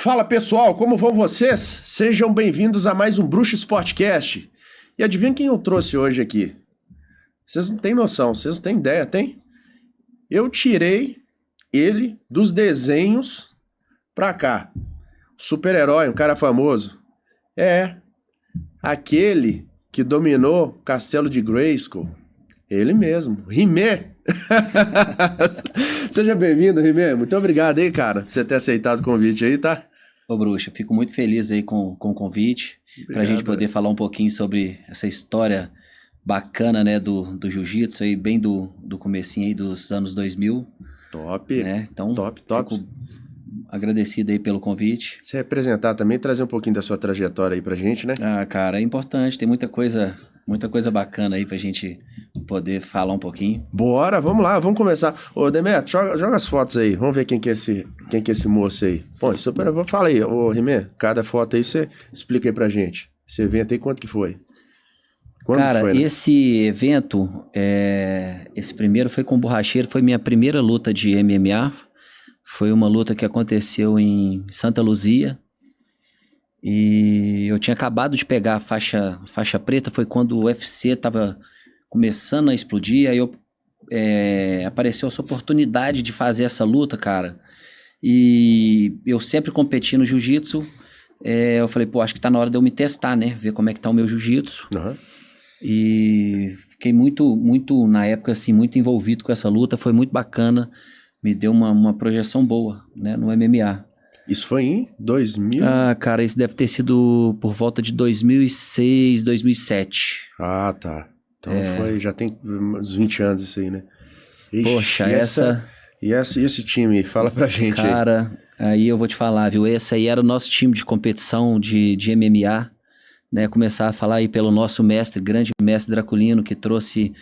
Fala pessoal, como vão vocês? Sejam bem-vindos a mais um Bruxo Sportcast. E adivinha quem eu trouxe hoje aqui? Vocês não têm noção, vocês não têm ideia, tem? Eu tirei ele dos desenhos pra cá. Super-herói, um cara famoso. É, aquele que dominou o castelo de Grayskull. Ele mesmo, He-Man. Seja bem-vindo, He-Man. Muito obrigado aí, cara, por você ter aceitado o convite aí, tá? Ô, Bruxa, fico muito feliz aí com o convite. Obrigado, Pra gente poder falar um pouquinho sobre essa história bacana, né, do jiu-jitsu aí, bem do comecinho aí dos anos 2000. Top, né? Então, top. Fico agradecido aí pelo convite. Se representar também, trazer um pouquinho da sua trajetória aí pra gente, né? Ah, cara, é importante, tem muita coisa bacana aí pra gente poder falar um pouquinho. Bora, vamos lá, vamos começar. Ô, Demetrio, joga as fotos aí, vamos ver quem que é esse moço aí. Bom, fala aí, ô, He-Man, cada foto aí você explica aí pra gente. Esse evento aí, quanto que foi? Cara, foi, né? esse evento, esse primeiro foi com o Borracheiro, foi minha primeira luta de MMA. Foi uma luta que aconteceu em Santa Luzia. E eu tinha acabado de pegar a faixa preta, foi quando o UFC estava começando a explodir, aí apareceu essa oportunidade de fazer essa luta, cara. E eu sempre competi no jiu-jitsu, eu falei, pô, acho que tá na hora de eu me testar, né? Ver como é que tá o meu jiu-jitsu. Uhum. E fiquei muito, na época, assim, muito envolvido com essa luta, foi muito bacana, me deu uma projeção boa, né, no MMA. Isso foi em 2000? Ah, cara, isso deve ter sido por volta de 2006, 2007. Ah, tá. Então já tem uns 20 anos isso aí, né? Ixi, Poxa, E esse time, fala pra gente aí. Cara, aí eu vou te falar, viu? Esse aí era o nosso time de competição de MMA, né? Começar a falar aí pelo nosso mestre, grande mestre Draculino, que trouxe,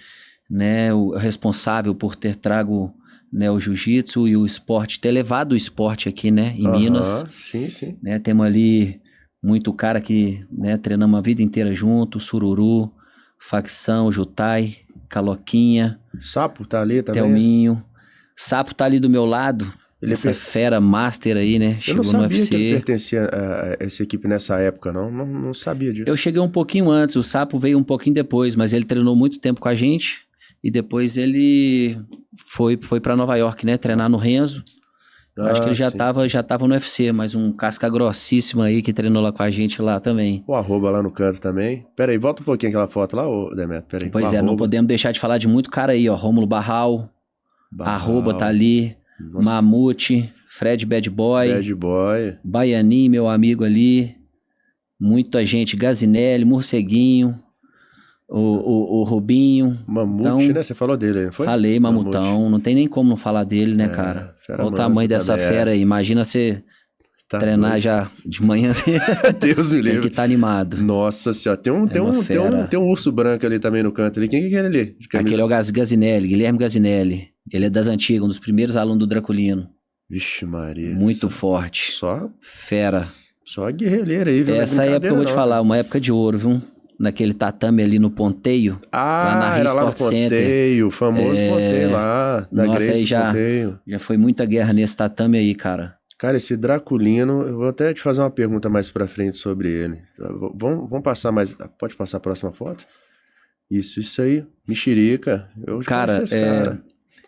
né, o responsável por ter trago, né, o jiu-jitsu e o esporte, ter levado o esporte aqui, né, em Minas. Sim. Né, temos ali muito cara que, né, treinamos a vida inteira junto, Sururu, Facção, Jutai, Caloquinha. Sapo tá ali também? Thelminho. Sapo tá ali do meu lado, essa fera master aí, né, eu não chegou no sabia UFC. que ele pertencia a essa equipe nessa época, não sabia disso. Eu cheguei um pouquinho antes, o Sapo veio um pouquinho depois, mas ele treinou muito tempo com a gente. E depois ele foi para Nova York, né? Treinar no Renzo. Acho que ele já tava no UFC, mas um casca grossíssimo aí que treinou lá com a gente lá também. O arroba lá no canto também. Pera aí, volta um pouquinho aquela foto lá, ô Demetrio. Pera aí. Pois não podemos deixar de falar de muito cara aí, ó. Rômulo Barral. Arroba tá ali. Nossa. Mamute, Fred Bad Boy. Baianinho, meu amigo ali. Muita gente. Gazinelli, Morceguinho. O Rubinho. Mamute, então, né? Você falou dele aí, não foi? Falei, Mamutão. Não tem nem como não falar dele, né, cara? Olha o tamanho dessa fera aí. Imagina você treinar doido. Já de manhã. Deus me livre. Tem que estar animado. Nossa senhora. Tem um urso branco ali também no canto ali. Quem que é ele ali? Aquele é o Gazinelli, Guilherme Gazinelli. Ele é das antigas, um dos primeiros alunos do Draculino. Vixe Maria. Muito forte. Só fera. Só guerrilheira aí, viu? Essa época eu vou te falar, uma época de ouro, viu? Naquele tatame ali no Ponteio. Lá na Rio Sport Center. O famoso Ponteio lá. Da Nossa, aí já foi muita guerra nesse tatame aí, cara. Cara, esse Draculino, eu vou até te fazer uma pergunta mais pra frente sobre ele. Vamos passar mais. Pode passar a próxima foto? Isso aí. Mexerica. Eu cara,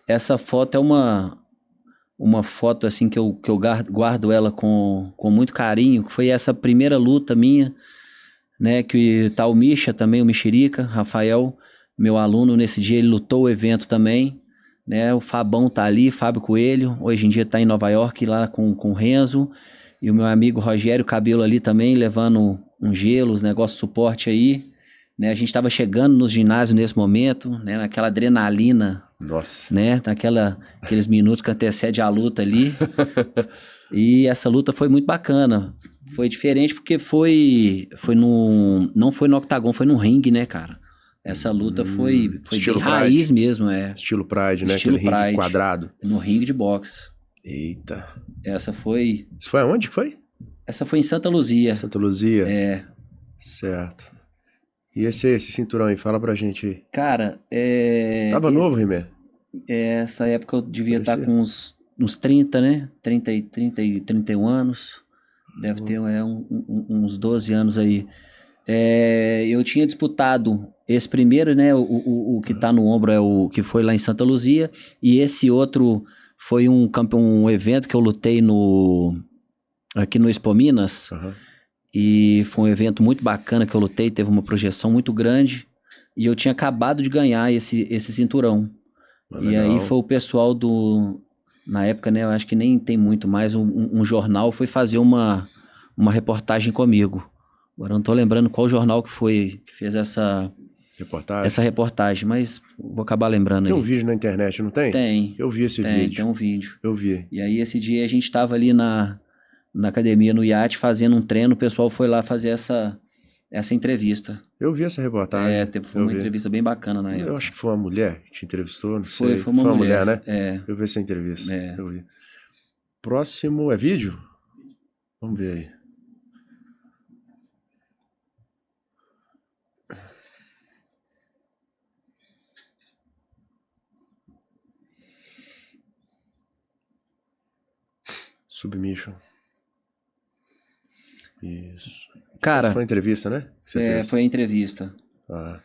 essa foto é uma foto assim que eu guardo ela com muito carinho, que foi essa primeira luta minha. Né, que tá o Misha também, o Mexerica, Rafael, meu aluno, nesse dia ele lutou o evento também, né, o Fabão tá ali, Fábio Coelho, hoje em dia tá em Nova York lá com o Renzo, e o meu amigo Rogério Cabelo ali também, levando um gelo, os negócios de suporte aí, né, a gente tava chegando nos ginásios nesse momento, né, naquela adrenalina, nossa, né, aqueles minutos que antecede a luta ali, e essa luta foi muito bacana. Foi diferente porque não foi no octagon, foi no ringue, né, cara? Essa luta foi bem raiz mesmo, Estilo Pride, né? Aquele ringue quadrado. No ringue de boxe. Eita. Essa foi... Isso foi aonde que foi? Essa foi em Santa Luzia. Santa Luzia? É. Certo. E esse cinturão aí, fala pra gente aí. Cara, Tava novo, He-Man? Essa época eu devia estar com uns 30, né? 30 e 31 anos. Deve ter uns 12 anos aí. Eu tinha disputado esse primeiro, né? O que tá no ombro é o que foi lá em Santa Luzia. E esse outro foi um evento que eu lutei aqui no Expo Minas. Uhum. E foi um evento muito bacana que eu lutei, teve uma projeção muito grande. E eu tinha acabado de ganhar esse cinturão. E aí foi o pessoal na época, né, eu acho que nem tem muito mais, um jornal foi fazer uma reportagem comigo. Agora eu não tô lembrando qual jornal que foi que fez essa reportagem, mas vou acabar lembrando. Tem um vídeo na internet, não tem? Tem. Eu vi esse vídeo. Tem um vídeo. Eu vi. E aí esse dia a gente tava ali na academia, no iate, fazendo um treino, o pessoal foi lá fazer essa entrevista. Eu vi essa reportagem. Foi uma entrevista bem bacana na época. Eu acho que foi uma mulher que te entrevistou, não sei. Foi uma mulher, né? É. Eu vi essa entrevista. É. Eu vi. Próximo é vídeo? Vamos ver aí. Submission. Isso. Cara, essa foi a entrevista, né? Foi a entrevista. Ah.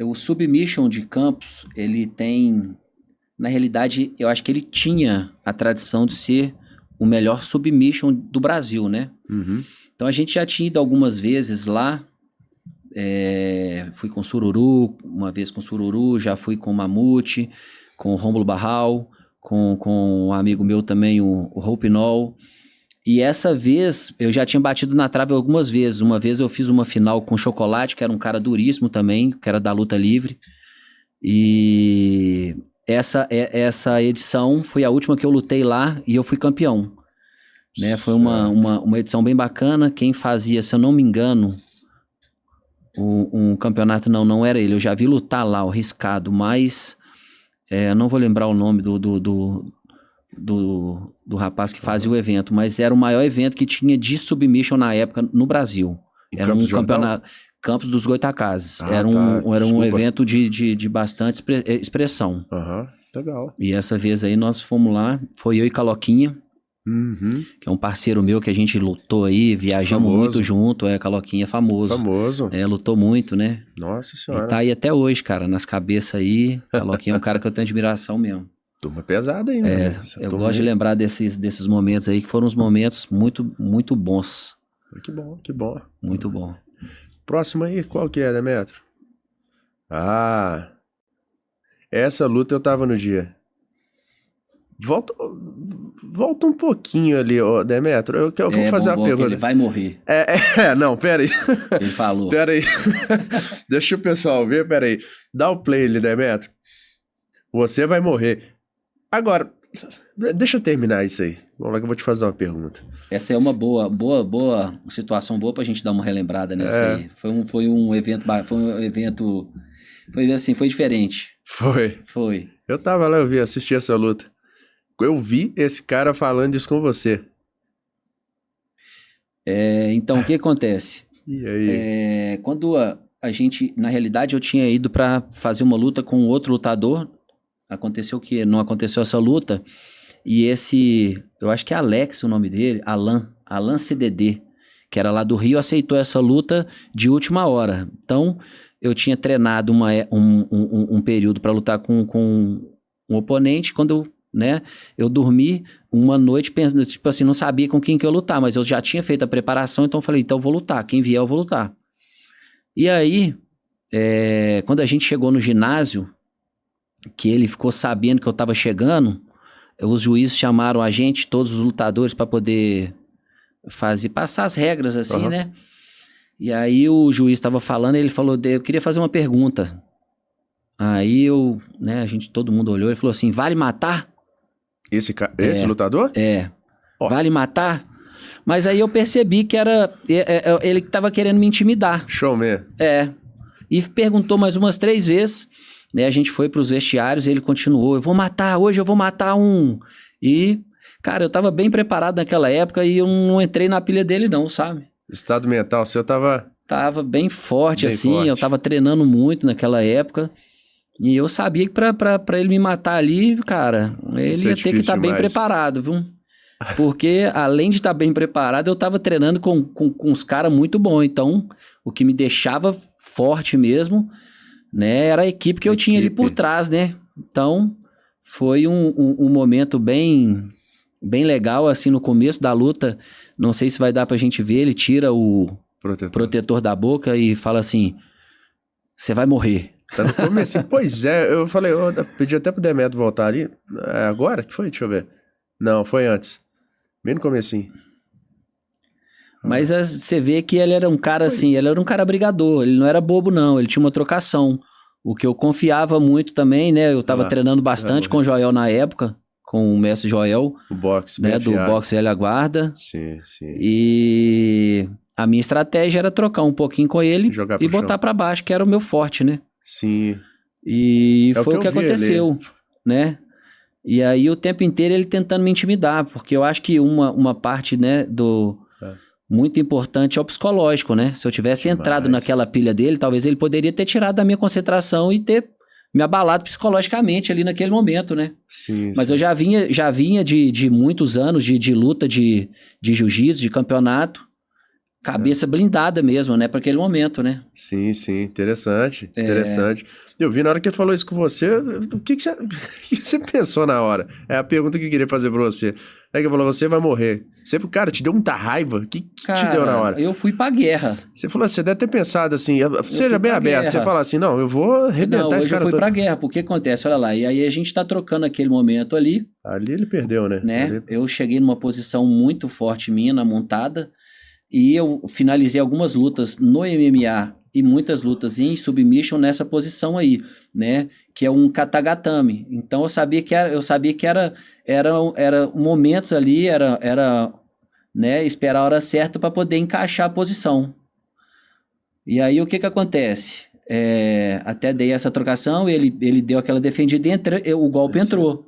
O Submission de Campos, ele tem... Na realidade, eu acho que ele tinha a tradição de ser o melhor Submission do Brasil, né? Uhum. Então a gente já tinha ido algumas vezes lá. Fui com Sururu, uma vez com Sururu, já fui com Mamute, com o Rômulo Barral, com um amigo meu também, o Roupinol. E essa vez, eu já tinha batido na trave algumas vezes. Uma vez eu fiz uma final com o Chocolate, que era um cara duríssimo também, que era da luta livre. E essa edição foi a última que eu lutei lá e eu fui campeão. Né? Foi uma edição bem bacana. Quem fazia, se eu não me engano, um campeonato não era ele. Eu já vi lutar lá, o Riscado, mas não vou lembrar o nome do rapaz que fazia o evento, mas era o maior evento que tinha de submission na época no Brasil. Era um campeonato Campos dos Goitacazes. Era um evento de bastante expressão. Legal. E essa vez aí nós fomos lá, foi eu e Caloquinha, que é um parceiro meu que a gente lutou aí, viajamos muito junto, Caloquinha famoso. Lutou muito, né? Nossa Senhora. E tá aí até hoje, cara, nas cabeças aí. Caloquinha é um cara que eu tenho admiração mesmo. Turma pesada ainda. Eu gosto de lembrar desses momentos aí, que foram uns momentos muito, muito bons. Que bom. Muito bom. Próximo aí, qual que é, Demetrio? Essa luta eu tava no dia. Volta um pouquinho ali, Demetrio. Eu vou fazer uma pergunta. Ele vai morrer. Não, pera aí. Ele falou. Pera aí. Deixa o pessoal ver, pera aí. Dá o play ali, Demetrio. Você vai morrer. Agora, deixa eu terminar isso aí. Vamos lá que eu vou te fazer uma pergunta. Essa é uma boa situação boa pra gente dar uma relembrada nessa aí. Foi um evento, foi diferente. Foi. Eu tava lá, assisti essa luta. Eu vi esse cara falando isso com você. Então, o que acontece? E aí? Quando a gente, na realidade, eu tinha ido pra fazer uma luta com outro lutador. Aconteceu que não aconteceu essa luta. E eu acho que é Alex o nome dele, Alan CDD, que era lá do Rio, aceitou essa luta de última hora. Então, eu tinha treinado um período para lutar com um oponente. Quando eu dormi uma noite pensando, tipo assim, não sabia com quem que eu ia lutar, mas eu já tinha feito a preparação, então eu falei, então eu vou lutar, quem vier eu vou lutar. E aí, quando a gente chegou no ginásio, que ele ficou sabendo que eu tava chegando, os juízes chamaram a gente, todos os lutadores, para poder passar as regras, assim, né? E aí o juiz tava falando, ele falou, eu queria fazer uma pergunta. Aí todo mundo olhou e falou assim, vale matar? Esse lutador? Vale matar? Mas aí eu percebi que era ele que tava querendo me intimidar. Showman. E perguntou mais umas 3 vezes. A gente foi pros vestiários e ele continuou, hoje eu vou matar um. E, cara, eu tava bem preparado naquela época e eu não entrei na pilha dele não, sabe? Estado mental seu tava... Tava bem forte, eu tava treinando muito naquela época. E eu sabia que pra ele me matar ali, cara, ele ia ter que estar bem preparado, viu? Porque além de estar bem preparado, eu estava treinando com uns caras muito bons. Então, o que me deixava forte mesmo, né, era a equipe que eu tinha ali por trás, né? Então, foi um momento bem legal, assim, no começo da luta. Não sei se vai dar pra gente ver, ele tira o protetor da boca e fala assim, você vai morrer. Tá no começo. Pois é, eu falei, eu pedi até pro Demetrio voltar ali. É agora que foi? Deixa eu ver. Não, foi antes. Bem no comecinho. Mas você vê que ele era um cara assim, ele era um cara brigador, ele não era bobo não, ele tinha uma trocação. O que eu confiava muito também, né, eu tava treinando bastante com o Joel na época, com o mestre Joel. O boxe, né, do boxe velha guarda. Sim. E a minha estratégia era trocar um pouquinho com ele e botar pra baixo, que era o meu forte, né. Sim. E foi o que aconteceu, né. E aí o tempo inteiro ele tentando me intimidar, porque eu acho que uma parte, né, muito importante é o psicológico, né? Se eu tivesse entrado naquela pilha dele, talvez ele poderia ter tirado da minha concentração e ter me abalado psicologicamente ali naquele momento, né? Sim. Mas eu já vinha de muitos anos de luta de jiu-jitsu, de campeonato, cabeça blindada mesmo, né? Para aquele momento, né? Sim, interessante. Eu vi na hora que ele falou isso com você, o que você pensou na hora? É a pergunta que eu queria fazer pra você. É que ele falou, você vai morrer. Cara, te deu muita raiva? O que te deu na hora? Eu fui pra guerra. Você falou, você deve ter pensado assim, seja bem aberto, você fala assim, não, eu vou arrebentar esse cara todo. Eu fui pra guerra, porque acontece, olha lá, e aí a gente tá trocando aquele momento ali. Ali ele perdeu, né? Eu cheguei numa posição muito forte minha na montada, e eu finalizei algumas lutas no MMA e muitas lutas em submission nessa posição aí, né? Que é um katagatame. Então eu sabia que era momentos ali, era né, esperar a hora certa para poder encaixar a posição. E aí o que acontece? Até dei essa trocação, ele deu aquela defendida e o golpe entrou.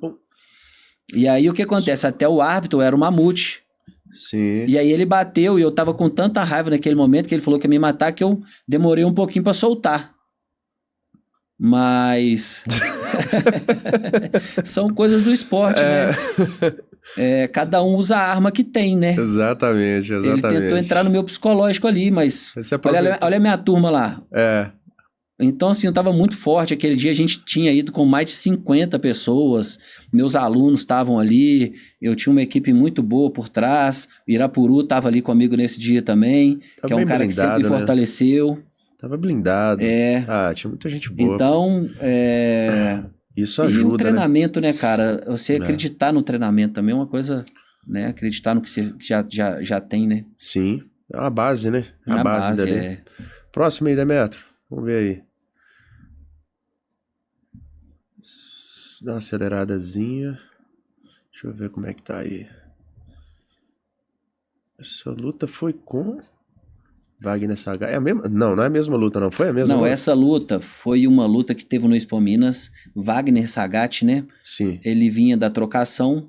E aí o que acontece? Até o árbitro era o Mamute. Sim. E aí ele bateu e eu tava com tanta raiva naquele momento que ele falou que ia me matar que eu demorei um pouquinho pra soltar. Mas são coisas do esporte, né? Cada um usa a arma que tem, né? Exatamente. Ele tentou entrar no meu psicológico ali, mas olha a minha turma lá. Então, assim, eu tava muito forte. Aquele dia a gente tinha ido com mais de 50 pessoas. Meus alunos estavam ali. Eu tinha uma equipe muito boa por trás. Irapuru tava ali comigo nesse dia também. Que é um cara que sempre me fortaleceu. Tava blindado. Tinha muita gente boa. Então, isso ajuda, e o treinamento, né, cara? Você acreditar no treinamento também é uma coisa, né? Acreditar no que você já tem, né? Sim. É uma base, né? A base dali. Próximo aí, Demetrio. Vamos ver aí. Dá uma aceleradazinha. Deixa eu ver como é que tá aí. Essa luta foi com Wagner Sagatti. É a mesma? Não é a mesma luta, não. Foi a mesma luta? Não, essa luta foi uma luta que teve no Expo Minas. Wagner Sagatti, né? Sim. Ele vinha da trocação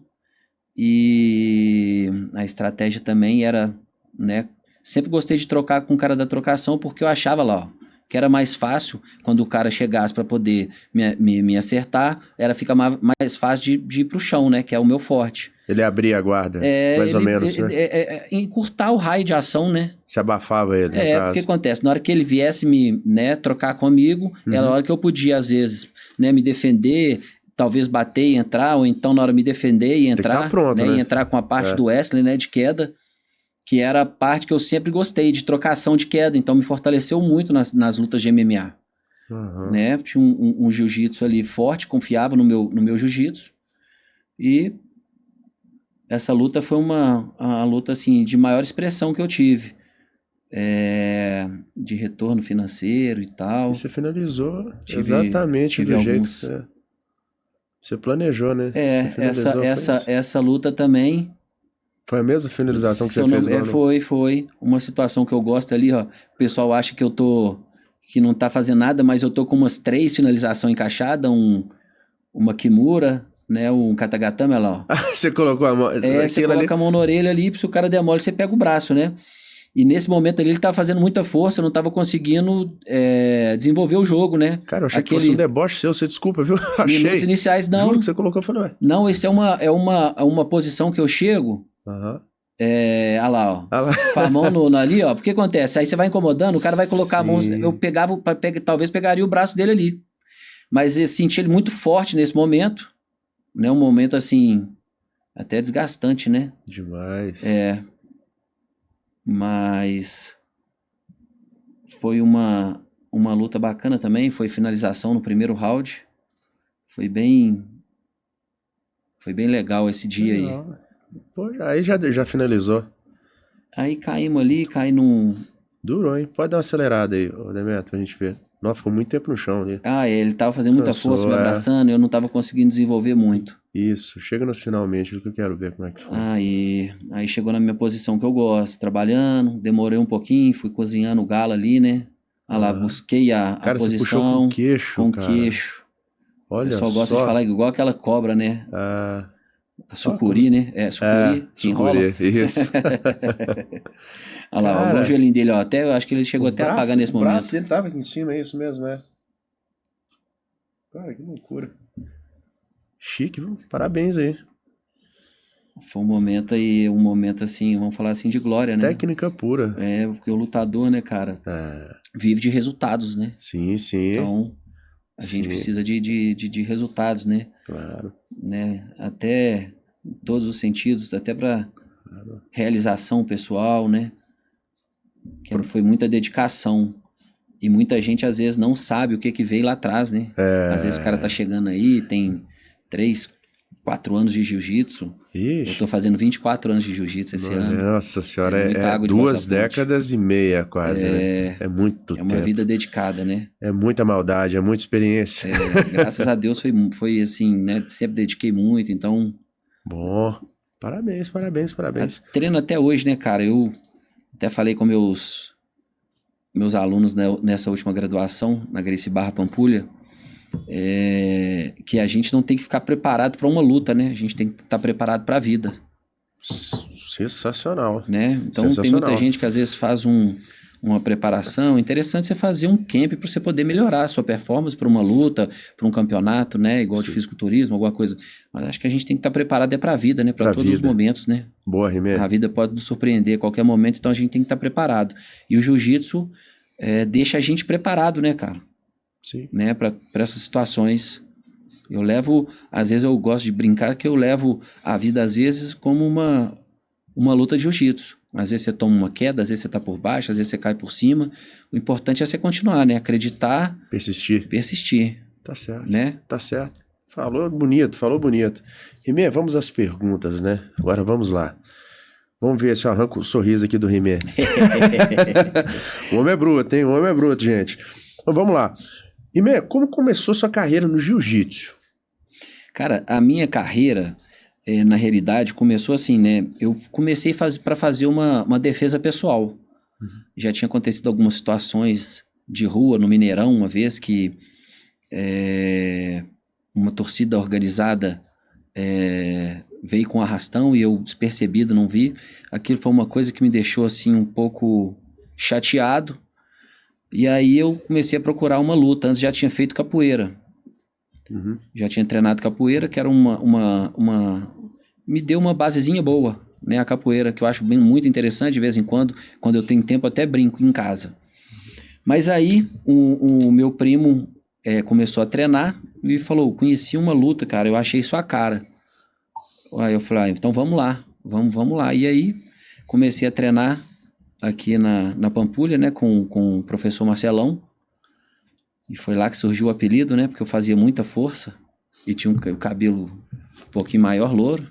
e a estratégia também era, né? Sempre gostei de trocar com o cara da trocação porque eu achava lá, ó, que era mais fácil quando o cara chegasse para poder me acertar, fica mais fácil de ir pro chão, né? Que é o meu forte. Ele abria a guarda, mais ou menos, né? Encurtar o raio de ação, né? Se abafava ele, no caso. O que acontece? Na hora que ele viesse trocar comigo, era a hora que eu podia, às vezes, né, me defender, talvez bater e entrar, ou então na hora de me defender e entrar, tá pronto, né? E entrar com a parte do Wesley, né, de queda, que era a parte que eu sempre gostei, de trocação de queda, então me fortaleceu muito nas lutas de MMA. Né? Tinha um jiu-jitsu ali forte, confiava no meu jiu-jitsu, e essa luta foi uma luta assim, de maior expressão que eu tive, de retorno financeiro e tal. E você finalizou exatamente do jeito que você planejou, né? Essa luta também. Foi a mesma finalização que você fez lá? Foi uma situação que eu gosto ali, ó. O pessoal acha que não tá fazendo nada, mas eu tô com umas 3 finalizações encaixadas, uma Kimura, né, um Katagatame, olha lá, ó. Você colocou a mão... Você coloca a mão na orelha ali, se o cara der mole, você pega o braço, né? E nesse momento ali ele tava fazendo muita força, eu não tava conseguindo desenvolver o jogo, né? Cara, eu achei que fosse um deboche seu, você desculpa, viu? Achei. Minutos iniciais, não. Juro que você colocou, eu falei, ué. Não, esse é uma posição que eu chego, Aham. Olha lá, ó. Ah lá. Com a mão ali, ó. Porque acontece? Aí você vai incomodando, o cara vai colocar a mão. Sim. Eu pegava, talvez pegaria o braço dele ali. Mas eu senti ele muito forte nesse momento, né? Um momento assim, até desgastante, né? Demais. Mas foi uma luta bacana também. Foi finalização no primeiro round. Foi bem legal esse dia aí. Legal. Pô, aí já finalizou. Aí caímos ali, caí num... Durou, hein? Pode dar uma acelerada aí, ô Demetrio, pra gente ver. Nossa, ficou muito tempo no chão ali. ele tava fazendo muita força, me abraçando, eu não tava conseguindo desenvolver muito. Isso, chega nos finalmente, que eu quero ver como é que foi. Aí chegou na minha posição que eu gosto, trabalhando, demorei um pouquinho, fui cozinhando o galo ali, né? Lá, busquei a cara, posição. Você puxou com queixo, com cara. queixo. Olha só. O pessoal gosta só. de falar igual aquela cobra, né? A sucuri, né? Sucuri, que enrola. Isso. Olha lá, ó, o joelhinho dele, ó, até, eu acho que ele chegou até a apagar nesse momento. O braço dele tava aqui em cima, é isso mesmo, é. Cara, que loucura. Chique, viu? Parabéns aí. Foi um momento assim, vamos falar assim, de glória, né? Técnica pura. Porque o lutador, né, cara, vive de resultados, né? Sim. Então, a gente precisa de resultados, né? Claro. Né? Até em todos os sentidos, até para realização pessoal, né? Que foi muita dedicação. E muita gente, às vezes, não sabe o que veio lá atrás, né? Às vezes o cara tá chegando aí, tem 3, 4 anos de jiu-jitsu. Eu tô fazendo 24 anos de jiu-jitsu esse ano. Nossa senhora, é 2 décadas e meia quase, né? É muito tempo. É uma vida dedicada, né? É muita maldade, é muita experiência. Graças a Deus foi assim, né? Sempre dediquei muito, então... Bom, parabéns. Treino até hoje, né, cara? Eu até falei com meus alunos, né, nessa última graduação, na Gracie Barra Pampulha, que a gente não tem que ficar preparado para uma luta, né? A gente tem que estar preparado para a vida. Sensacional. Né? Então tem muita gente que às vezes faz uma preparação. Interessante você fazer um camp para você poder melhorar a sua performance para uma luta, para um campeonato, né? Igual de fisiculturismo, alguma coisa. Mas acho que a gente tem que estar preparado para a vida, né? Para todos os momentos, né? Boa, Rimé. A vida pode nos surpreender a qualquer momento, então a gente tem que estar preparado. E o jiu-jitsu deixa a gente preparado, né, cara? Sim. Né? Para essas situações. Eu levo, às vezes eu gosto de brincar que eu levo a vida, às vezes, como uma luta de jiu-jitsu. Às vezes você toma uma queda, às vezes você tá por baixo, às vezes você cai por cima. O importante é você continuar, né? Acreditar. Persistir. Tá certo. Né? Tá certo. Falou bonito. Rimé, vamos às perguntas, né? Agora vamos lá. Vamos ver se eu arranco o sorriso aqui do Rimé. O homem é bruto, hein? O homem é bruto, gente. Então vamos lá. Rimé, como começou sua carreira no jiu-jitsu? Cara, a minha carreira... na realidade, começou assim, né? Eu comecei para fazer uma defesa pessoal. Já tinha acontecido algumas situações de rua no Mineirão, uma vez que uma torcida organizada veio com arrastão e eu despercebido, não vi. Aquilo foi uma coisa que me deixou assim um pouco chateado. E aí eu comecei a procurar uma luta. Antes já tinha feito capoeira. Já tinha treinado capoeira, que era me deu uma basezinha boa, né? A capoeira, que eu acho muito interessante, de vez em quando eu tenho tempo, até brinco em casa. Mas aí, o meu primo começou a treinar e falou, conheci uma luta, cara, eu achei sua cara. Aí eu falei, então vamos lá. E aí, comecei a treinar aqui na Pampulha, né? Com o professor Marcelão. E foi lá que surgiu o apelido, né? Porque eu fazia muita força e tinha o cabelo um pouquinho maior, louro.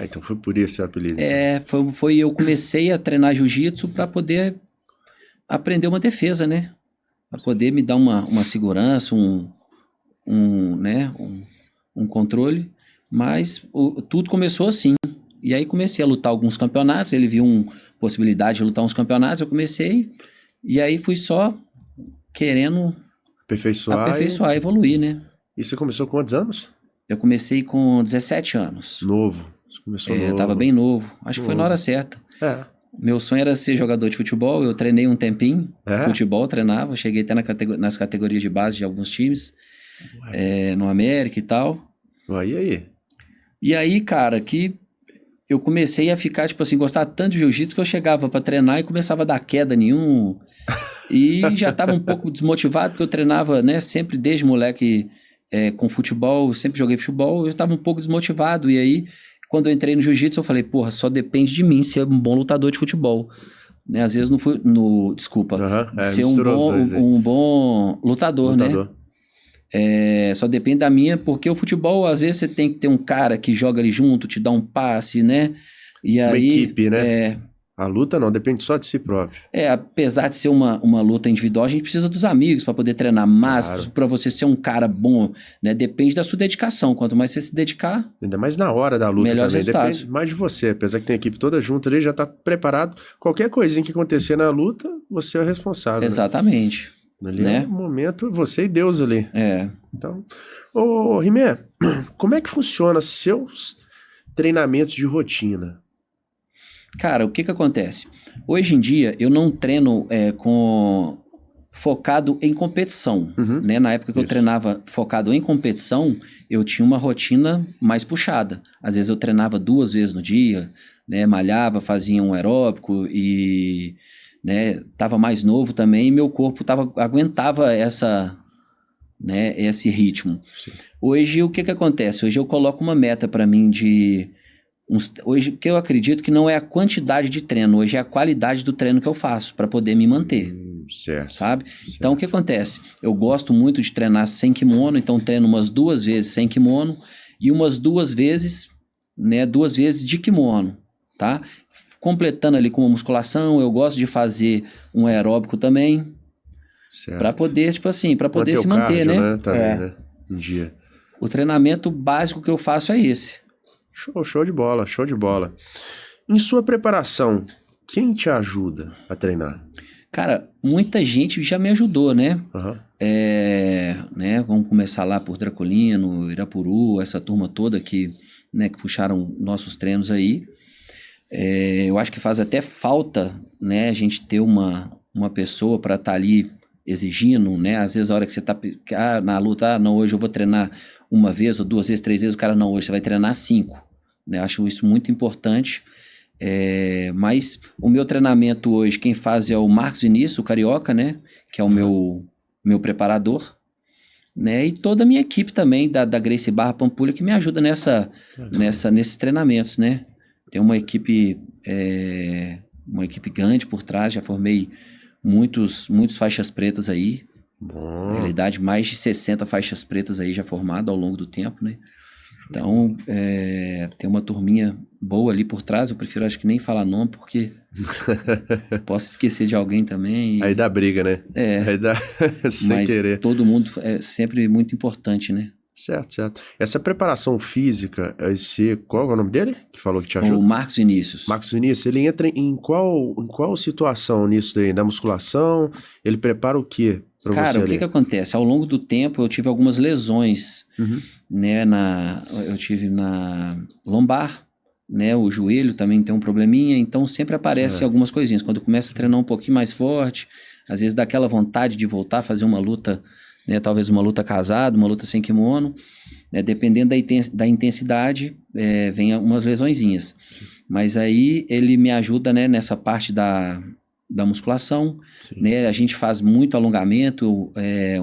Então foi por isso o apelido. Eu comecei a treinar jiu-jitsu para poder aprender uma defesa, né? Para poder me dar uma segurança, um controle. Mas tudo começou assim. E aí comecei a lutar alguns campeonatos. Ele viu uma possibilidade de lutar uns campeonatos. Eu comecei. E aí fui só querendo... Aperfeiçoar e evoluir, né? E você começou com quantos anos? Eu comecei com 17 anos. Novo. Você começou novo. Eu tava bem novo. Acho que foi na hora certa. Meu sonho era ser jogador de futebol. Eu treinei um tempinho. Futebol, treinava. Cheguei até nas categorias de base de alguns times. No América e tal. E aí? E aí, cara, que eu comecei a ficar, tipo assim, gostar tanto de jiu-jitsu que eu chegava pra treinar e começava a dar queda nenhum. E já tava um pouco desmotivado, porque eu treinava, né, sempre desde moleque com futebol, sempre joguei futebol, eu tava um pouco desmotivado. E aí, quando eu entrei no jiu-jitsu, eu falei, porra, só depende de mim ser um bom lutador de futebol. Né, às vezes não fui, desculpa, ser misturou os dois aí. um bom lutador, né? Só depende da minha, porque o futebol, às vezes, você tem que ter um cara que joga ali junto, te dá um passe, né? E Uma aí, equipe, né? A luta não, depende só de si próprio. Apesar de ser uma luta individual, a gente precisa dos amigos para poder treinar, mas Claro. para você ser um cara bom, né? Depende da sua dedicação. Quanto mais você se dedicar, ainda mais na hora da luta melhores também, resultados. depende mais de você. Apesar que tem a equipe toda junto ali, já tá preparado. Qualquer coisinha que acontecer na luta, você é o responsável. Exatamente. Né? Ali né? é o momento, você e Deus ali. Então, ô Rimé, como é que funciona seus treinamentos de rotina? Cara, o que acontece? Hoje em dia, eu não treino focado em competição, né? Na época que eu treinava focado em competição, eu tinha uma rotina mais puxada. Às vezes eu treinava 2 vezes no dia, né? Malhava, fazia um aeróbico e, né? Tava mais novo também e meu corpo aguentava esse ritmo. Sim. Hoje, o que acontece? Hoje eu coloco uma meta para mim hoje, que eu acredito que não é a quantidade de treino, hoje é a qualidade do treino que eu faço para poder me manter. Certo. Sabe? Então, o que acontece? Eu gosto muito de treinar sem kimono, então treino umas 2 vezes sem kimono e umas 2 vezes, né, 2 vezes de kimono, tá? Completando ali com uma musculação, eu gosto de fazer um aeróbico também, para poder, tipo assim, para poder se manter, cardio, né? Também, né? Um dia. O treinamento básico que eu faço é esse. Show de bola, show de bola. Em sua preparação, quem te ajuda a treinar? Cara, muita gente já me ajudou, né? Né? Vamos começar lá por Draculino, Irapuru, essa turma toda que puxaram nossos treinos aí. Eu acho que faz até falta, né, a gente ter uma pessoa para estar ali exigindo, né? Às vezes a hora que você tá na luta, não, hoje eu vou treinar 1 vez ou 2 vezes, 3 vezes, o cara não, hoje você vai treinar 5. Né? Acho isso muito importante. Mas o meu treinamento hoje, quem faz é o Marcos Vinícius, o Carioca, né? Que é o meu preparador. Né? E toda a minha equipe também, da Gracie Barra Pampulha, que me ajuda nesses treinamentos, né? Tem uma equipe grande por trás, já formei muitos faixas pretas aí. Bom. Na realidade, mais de 60 faixas pretas aí já formadas ao longo do tempo, né? Então, tem uma turminha boa ali por trás. Eu prefiro, acho que nem falar nome, porque posso esquecer de alguém também. Aí dá briga, né? Aí dá sem querer. Mas todo mundo é sempre muito importante, né? Certo. Essa preparação física, qual é o nome dele que falou que te ajuda? O Marcos Vinícius. Marcos Vinícius, ele entra em qual situação nisso daí? Na musculação? Ele prepara o quê pra você ali? Cara, o que acontece? Ao longo do tempo eu tive algumas lesões, né? Eu tive na lombar, né? O joelho também tem um probleminha, então sempre aparecem algumas coisinhas. Quando começa a treinar um pouquinho mais forte, às vezes dá aquela vontade de voltar a fazer uma luta, né, talvez uma luta casada, uma luta sem kimono, né, dependendo da intensidade, vem umas lesõezinhas. Mas aí ele me ajuda, né, nessa parte da musculação, né, a gente faz muito alongamento,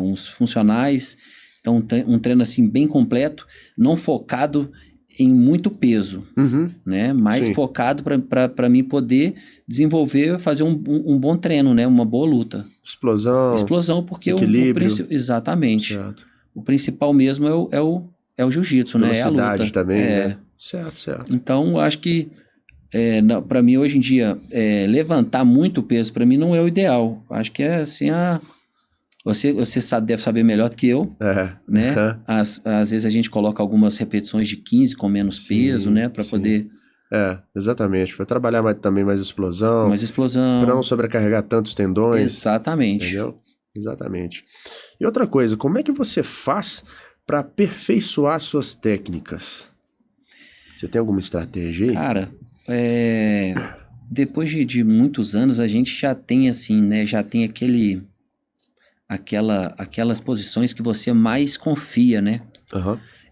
uns funcionais, então um treino assim bem completo, não focado em muito peso, né, mas focado para mim poder desenvolver, fazer um bom treino, né, uma boa luta. Explosão, porque equilíbrio. Exatamente. Certo. O principal mesmo é o jiu-jitsu, né, é a luta. Também, né? Certo. Então, acho que para mim hoje em dia, levantar muito peso para mim não é o ideal. Acho que é assim, você deve saber melhor do que eu, né? Às vezes a gente coloca algumas repetições de 15 com menos peso, né? Para poder... exatamente. Para trabalhar também mais explosão. Para não sobrecarregar tantos tendões. Exatamente. Entendeu? Exatamente. E outra coisa, como é que você faz para aperfeiçoar suas técnicas? Você tem alguma estratégia aí? Cara, depois de muitos anos a gente já tem assim, né? Já tem aquelas posições que você mais confia, né?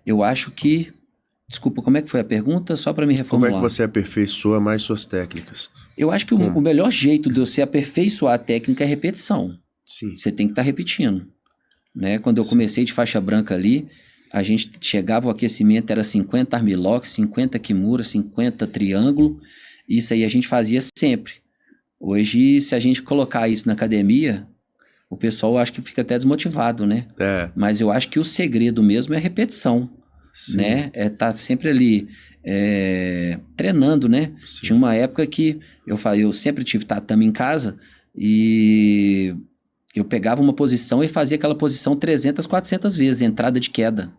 Eu acho que Desculpa, como é que foi a pergunta? Só para me Como reformular. é que você aperfeiçoa mais suas técnicas? Eu acho que o melhor jeito de você aperfeiçoar a técnica é repetição. Sim. Você tem que estar repetindo, né? Quando eu comecei de faixa branca ali, a gente chegava, o aquecimento era 50 armlock, 50 kimura, 50 triângulo. Isso aí a gente fazia sempre. Hoje, se a gente colocar isso na academia, o pessoal acho que fica até desmotivado, né? Mas eu acho que o segredo mesmo é repetição, né? É estar sempre ali treinando, né? Sim. Tinha uma época que eu sempre tive tatame em casa e eu pegava uma posição e fazia aquela posição 300, 400 vezes, entrada de queda,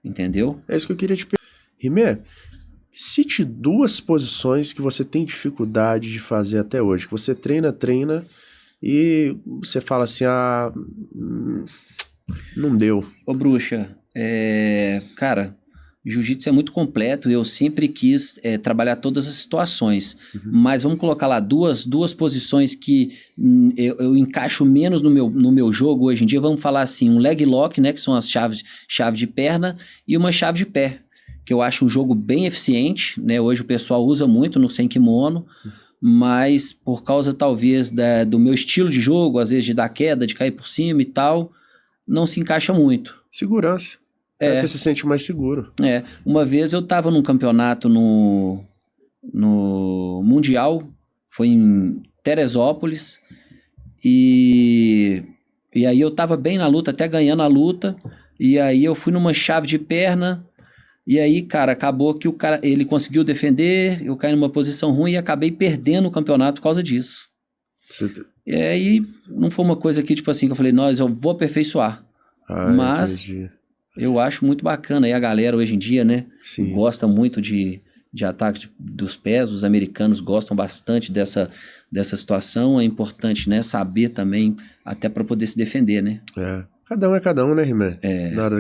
entendeu? É isso que eu queria te perguntar. Rimé, cite 2 posições que você tem dificuldade de fazer até hoje, que você treina e você fala assim, não deu. Ô, Bruxa, cara, jiu-jitsu é muito completo, eu sempre quis trabalhar todas as situações, mas vamos colocar lá duas posições que eu encaixo menos no meu jogo hoje em dia, vamos falar assim, um leg lock, né, que são as chave de perna, e uma chave de pé, que eu acho um jogo bem eficiente, né, hoje o pessoal usa muito no sem kimono, mas por causa talvez do meu estilo de jogo, às vezes de dar queda, de cair por cima e tal, não se encaixa muito. Segurança. Você se sente mais seguro. Uma vez eu tava num campeonato no Mundial, foi em Teresópolis, e aí eu tava bem na luta, até ganhando a luta, e aí eu fui numa chave de perna, e aí, cara, acabou que ele conseguiu defender, eu caí numa posição ruim e acabei perdendo o campeonato por causa disso. E aí não foi uma coisa que, tipo assim, que eu falei, eu vou aperfeiçoar. Mas entendi. Eu acho muito bacana aí a galera hoje em dia, né? Sim. Gosta muito de ataque dos pés, os americanos gostam bastante dessa situação, é importante, né? Saber também, até para poder se defender, né? Cada um é cada um, né, Rimé?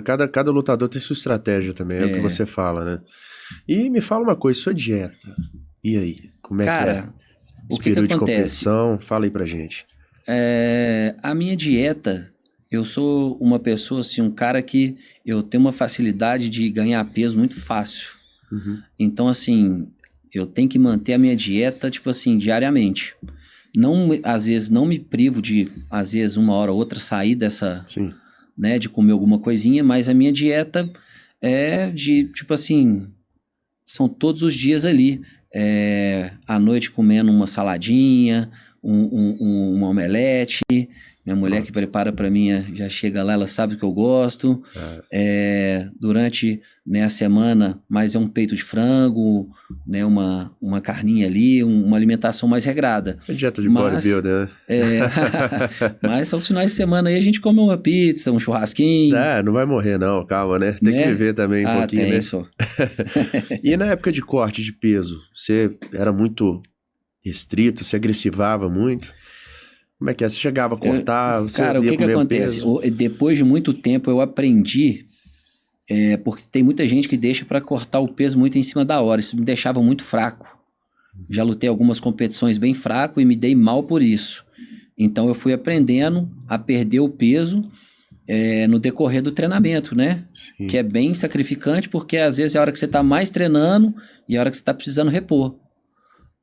Cada lutador tem sua estratégia também, é o que você fala, né? E me fala uma coisa, sua dieta, e aí? Como é que é? O que acontece? De competição, fala aí pra gente. A minha dieta... Eu sou uma pessoa, assim, um cara que eu tenho uma facilidade de ganhar peso muito fácil. Então, assim, eu tenho que manter a minha dieta, tipo assim, diariamente. Às vezes não me privo de, às vezes, uma hora ou outra sair dessa, né, de comer alguma coisinha, mas a minha dieta é de, tipo assim, são todos os dias ali. À noite comendo uma saladinha, um omelete. Minha mulher que prepara para mim já chega lá, ela sabe que eu gosto. Durante, né, a semana, mais um peito de frango, né, uma carninha ali, uma alimentação mais regrada. É dieta de bodybuilder, né? Mas aos finais de semana aí a gente come uma pizza, um churrasquinho. Não vai morrer não, calma, né? Tem que viver também um pouquinho, né? Só. E na época de corte de peso, você era muito restrito, você agressivava muito? Como é que é? Você chegava a cortar? Cara, o que acontece? Depois de muito tempo eu aprendi, porque tem muita gente que deixa para cortar o peso muito em cima da hora. Isso me deixava muito fraco. Já lutei algumas competições bem fraco e me dei mal por isso. Então eu fui aprendendo a perder o peso no decorrer do treinamento, né? Sim. Que é bem sacrificante, porque às vezes é a hora que você está mais treinando e a hora que você está precisando repor.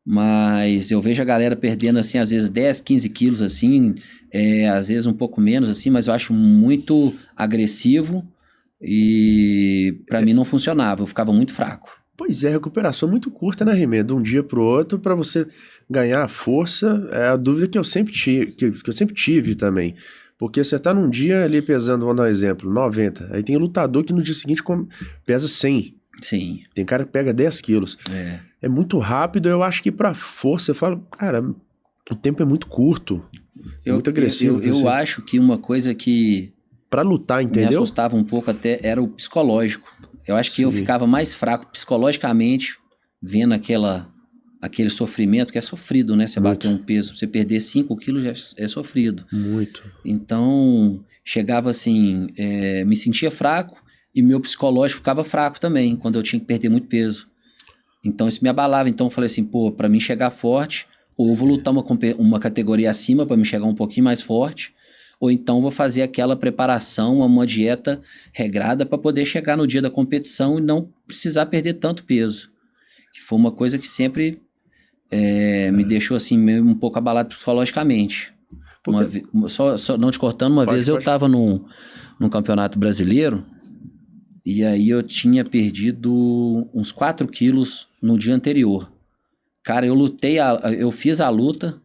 Mas eu vejo a galera perdendo, assim, às vezes 10, 15 quilos, assim, às vezes um pouco menos, assim, mas eu acho muito agressivo e pra mim não funcionava, eu ficava muito fraco. Pois é, recuperação muito curta, né, Rimé? De um dia pro outro, pra você ganhar força, é a dúvida que eu sempre tive também. Porque você tá num dia ali pesando, vamos dar um exemplo, 90, aí tem lutador que no dia seguinte pesa 100. Sim. Tem cara que pega 10 quilos. É muito rápido, eu acho que pra força, eu falo, cara, o tempo é muito curto, muito agressivo. Eu acho que uma coisa que pra lutar, entendeu? Me assustava um pouco até era o psicológico. Eu acho que eu ficava mais fraco psicologicamente, vendo aquele sofrimento, que é sofrido, né? Você bater um peso, você perder 5 quilos já é sofrido. Muito. Então, chegava assim, me sentia fraco, e meu psicológico ficava fraco também, quando eu tinha que perder muito peso. Então isso me abalava. Então eu falei assim, pra mim chegar forte, ou eu vou lutar uma categoria acima pra me chegar um pouquinho mais forte, ou então vou fazer aquela preparação, uma dieta regrada para poder chegar no dia da competição e não precisar perder tanto peso. Que foi uma coisa que sempre me deixou assim meio um pouco abalado psicologicamente. Só não te cortando, uma vez eu estava num campeonato brasileiro e aí eu tinha perdido uns 4 quilos no dia anterior. Cara, eu fiz a luta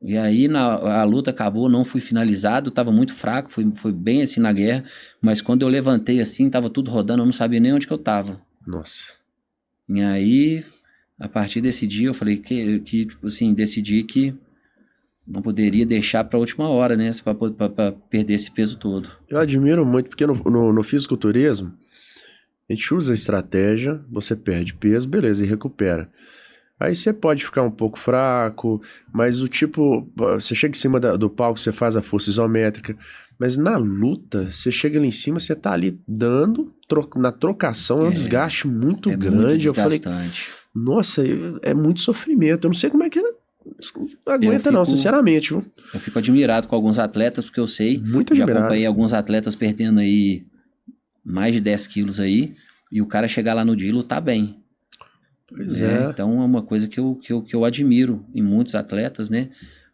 e aí a luta acabou, não fui finalizado, tava muito fraco, foi bem assim na guerra, mas quando eu levantei assim, tava tudo rodando, eu não sabia nem onde que eu tava. Nossa. E aí, a partir desse dia, eu falei que tipo assim, decidi que não poderia deixar pra última hora, né, pra perder esse peso todo. Eu admiro muito, porque no fisiculturismo, a gente usa a estratégia, você perde peso, beleza, e recupera. Aí você pode ficar um pouco fraco, mas você chega em cima do palco, você faz a força isométrica, mas na luta, você chega ali em cima, você tá ali dando, na trocação, é um desgaste muito grande. Muito desgastante. Eu falei, nossa, é muito sofrimento, eu não sei como é que não aguenta não, sinceramente. Viu? Eu fico admirado com alguns atletas, porque eu sei, muito já admirado. Acompanhei alguns atletas perdendo aí mais de 10 quilos aí, e o cara chegar lá no dia e lutar bem. Pois é. Então é uma coisa que eu admiro em muitos atletas, né?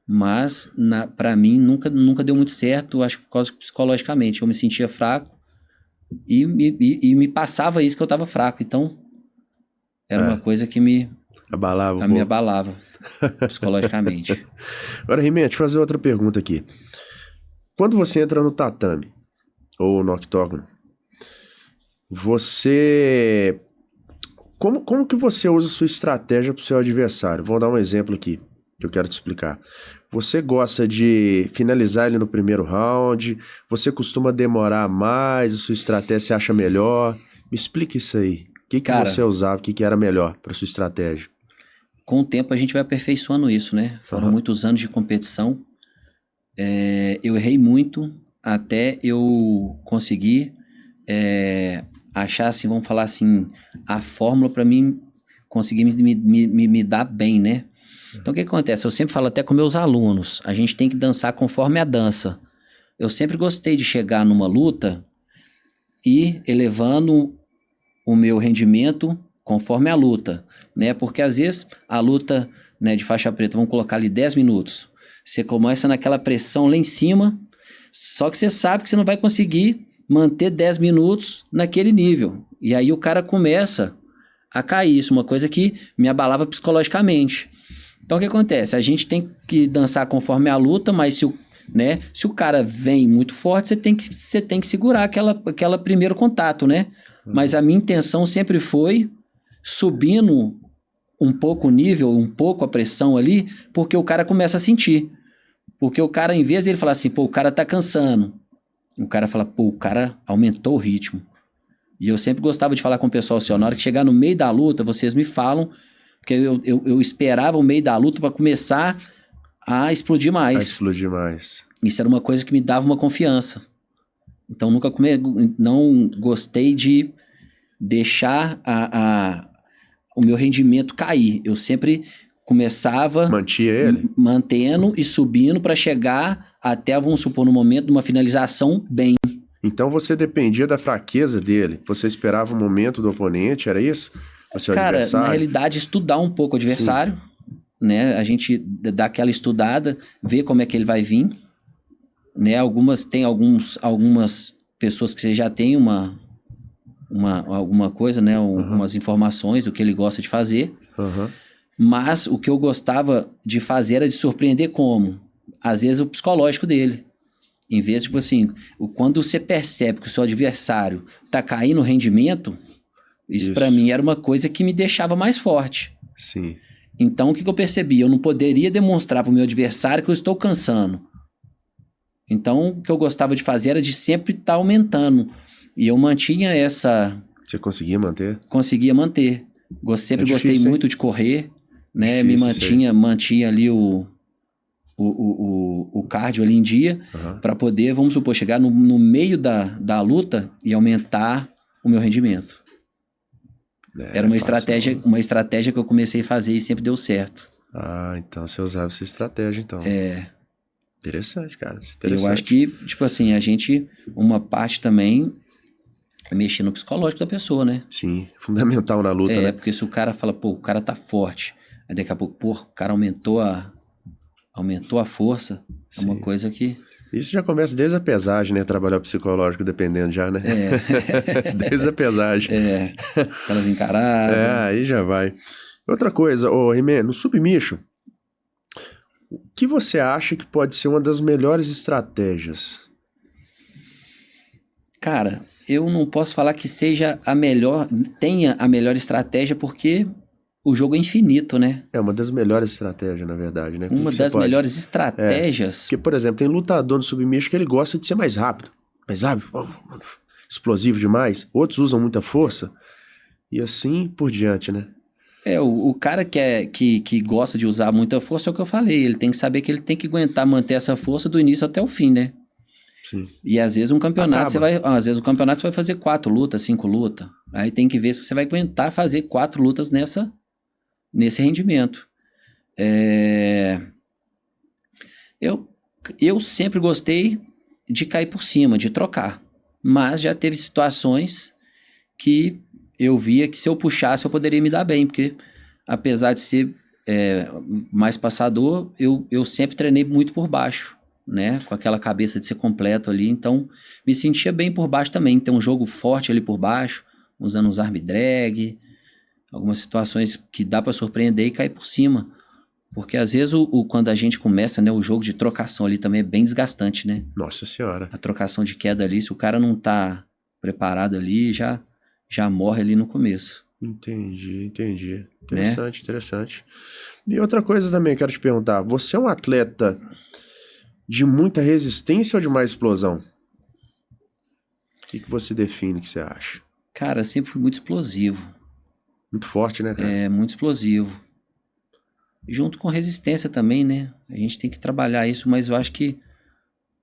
Mas pra mim nunca deu muito certo, acho que por causa psicologicamente. Eu me sentia fraco e me passava isso que eu tava fraco. Então era uma coisa que me abalava psicologicamente. Agora, He-Man, deixa eu fazer outra pergunta aqui. Quando você entra no tatame ou no octógono, você... Como que você usa a sua estratégia para o seu adversário? Vou dar um exemplo aqui, que eu quero te explicar. Você gosta de finalizar ele no primeiro round? Você costuma demorar mais? A sua estratégia você acha melhor? Me explica isso aí. O que você usava? O que era melhor para sua estratégia? Com o tempo a gente vai aperfeiçoando isso, né? Foram muitos anos de competição. Eu errei muito até eu conseguir... achar assim, vamos falar assim, a fórmula para mim conseguir me dar bem, né? Então o que acontece? Eu sempre falo até com meus alunos, a gente tem que dançar conforme a dança. Eu sempre gostei de chegar numa luta e elevando o meu rendimento conforme a luta, né? Porque às vezes a luta, né, de faixa preta, vamos colocar ali 10 minutos. Você começa naquela pressão lá em cima, só que você sabe que você não vai conseguir manter 10 minutos naquele nível. E aí o cara começa a cair. Isso é uma coisa que me abalava psicologicamente. Então o que acontece? A gente tem que dançar conforme a luta, mas se o cara vem muito forte, você tem que segurar aquela primeiro contato, né? Mas a minha intenção sempre foi subindo um pouco o nível, um pouco a pressão ali, porque o cara começa a sentir. Porque o cara, em vez de ele falar assim, pô, o cara tá cansando, o cara fala, pô, o cara aumentou o ritmo. E eu sempre gostava de falar com o pessoal assim, ó, na hora que chegar no meio da luta, vocês me falam, porque eu esperava o meio da luta para começar a explodir mais. Isso era uma coisa que me dava uma confiança. Então não gostei de deixar o meu rendimento cair. Eu sempre começava... Mantia ele? Mantendo e subindo para chegar até, vamos supor, no momento de uma finalização bem. Então você dependia da fraqueza dele? Você esperava o momento do oponente, era isso? Cara, na realidade, estudar um pouco o adversário, né? A gente dá aquela estudada, ver como é que ele vai vir, né? Tem algumas pessoas que você já tem alguma coisa, né? Umas informações do que ele gosta de fazer. Mas o que eu gostava de fazer era de surpreender como? Às vezes o psicológico dele. Em vez, tipo assim, quando você percebe que o seu adversário tá caindo o rendimento, isso para mim era uma coisa que me deixava mais forte. Sim. Então o que eu percebi? Eu não poderia demonstrar pro meu adversário que eu estou cansando. Então o que eu gostava de fazer era de sempre estar aumentando. E eu mantinha essa... Você conseguia manter? Conseguia manter. Sempre gostei muito de correr, né? Mantinha ali o cardio ali em dia, para poder, vamos supor, chegar no meio da luta e aumentar o meu rendimento. Era uma estratégia que eu comecei a fazer e sempre deu certo. Ah, então você usava essa estratégia, então. Interessante, cara. Eu acho que, tipo assim, uma parte também é mexer no psicológico da pessoa, né? Sim, fundamental na luta, né? Porque se o cara fala, pô, o cara tá forte, aí daqui a pouco, pô, o cara aumentou a força, é uma Sim. coisa que... Isso já começa desde a pesagem, né? Trabalhar o psicológico, dependendo já, né? Desde a pesagem. Aquelas encaradas. Aí já vai. Outra coisa, ô Rimé, no submission, o que você acha que pode ser uma das melhores estratégias? Cara, eu não posso falar que tenha a melhor estratégia, porque o jogo é infinito, né? É uma das melhores estratégias, na verdade, né? Uma das melhores estratégias. Porque, por exemplo, tem lutador no submission que ele gosta de ser mais rápido, explosivo demais. Outros usam muita força e assim por diante, né? O cara que gosta de usar muita força é o que eu falei. Ele tem que saber que ele tem que aguentar manter essa força do início até o fim, né? Sim. E às vezes às vezes o campeonato você vai fazer 4 lutas, 5 lutas. Aí tem que ver se você vai aguentar fazer 4 lutas nesse rendimento. Eu sempre gostei de cair por cima, de trocar. Mas já teve situações que eu via que se eu puxasse eu poderia me dar bem, porque apesar de ser mais passador, eu sempre treinei muito por baixo, né? Com aquela cabeça de ser completo ali, então me sentia bem por baixo também, ter um jogo forte ali por baixo, usando os arm drag, algumas situações que dá para surpreender e cair por cima. Porque às vezes quando a gente começa, né, o jogo de trocação ali também é bem desgastante, né? Nossa senhora. A trocação de queda ali, se o cara não tá preparado ali, já morre ali no começo. Entendi. Né? Interessante. E outra coisa também, quero te perguntar. Você é um atleta de muita resistência ou de mais explosão? O que você define, o que você acha? Cara, sempre fui muito explosivo. Muito forte, né, cara? Muito explosivo. Junto com resistência também, né? A gente tem que trabalhar isso, mas eu acho que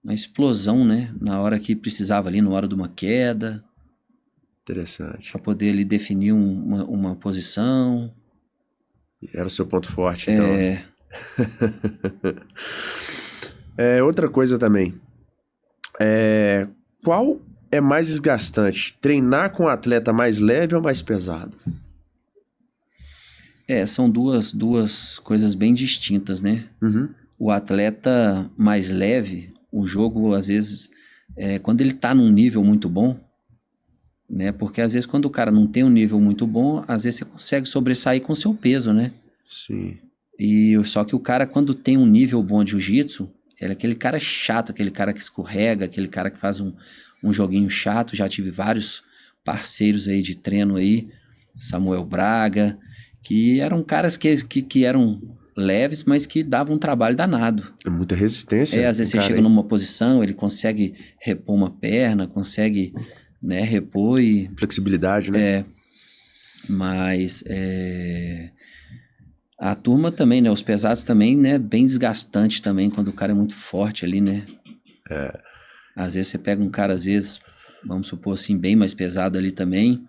a explosão, né? Na hora que precisava ali, na hora de uma queda. Interessante. Para poder ali definir uma posição. Era o seu ponto forte, então. Outra coisa também. Qual é mais desgastante? Treinar com um atleta mais leve ou mais pesado? São duas coisas bem distintas, né? Uhum. O atleta mais leve, o jogo, às vezes, quando ele tá num nível muito bom, né? Porque às vezes quando o cara não tem um nível muito bom, às vezes você consegue sobressair com o seu peso, né? Sim. Só que o cara, quando tem um nível bom de jiu-jitsu, ele é aquele cara chato, aquele cara que escorrega, aquele cara que faz um joguinho chato. Já tive vários parceiros aí de treino aí, Samuel Braga, que eram caras que eram leves, mas que davam um trabalho danado. É muita resistência. Às vezes você chega numa posição, ele consegue repor uma perna, consegue, né, repor e... Flexibilidade, né? Mas a turma também, né, os pesados também, né, bem desgastante também, quando o cara é muito forte ali, né? Às vezes você pega um cara, às vezes, vamos supor assim, bem mais pesado ali também,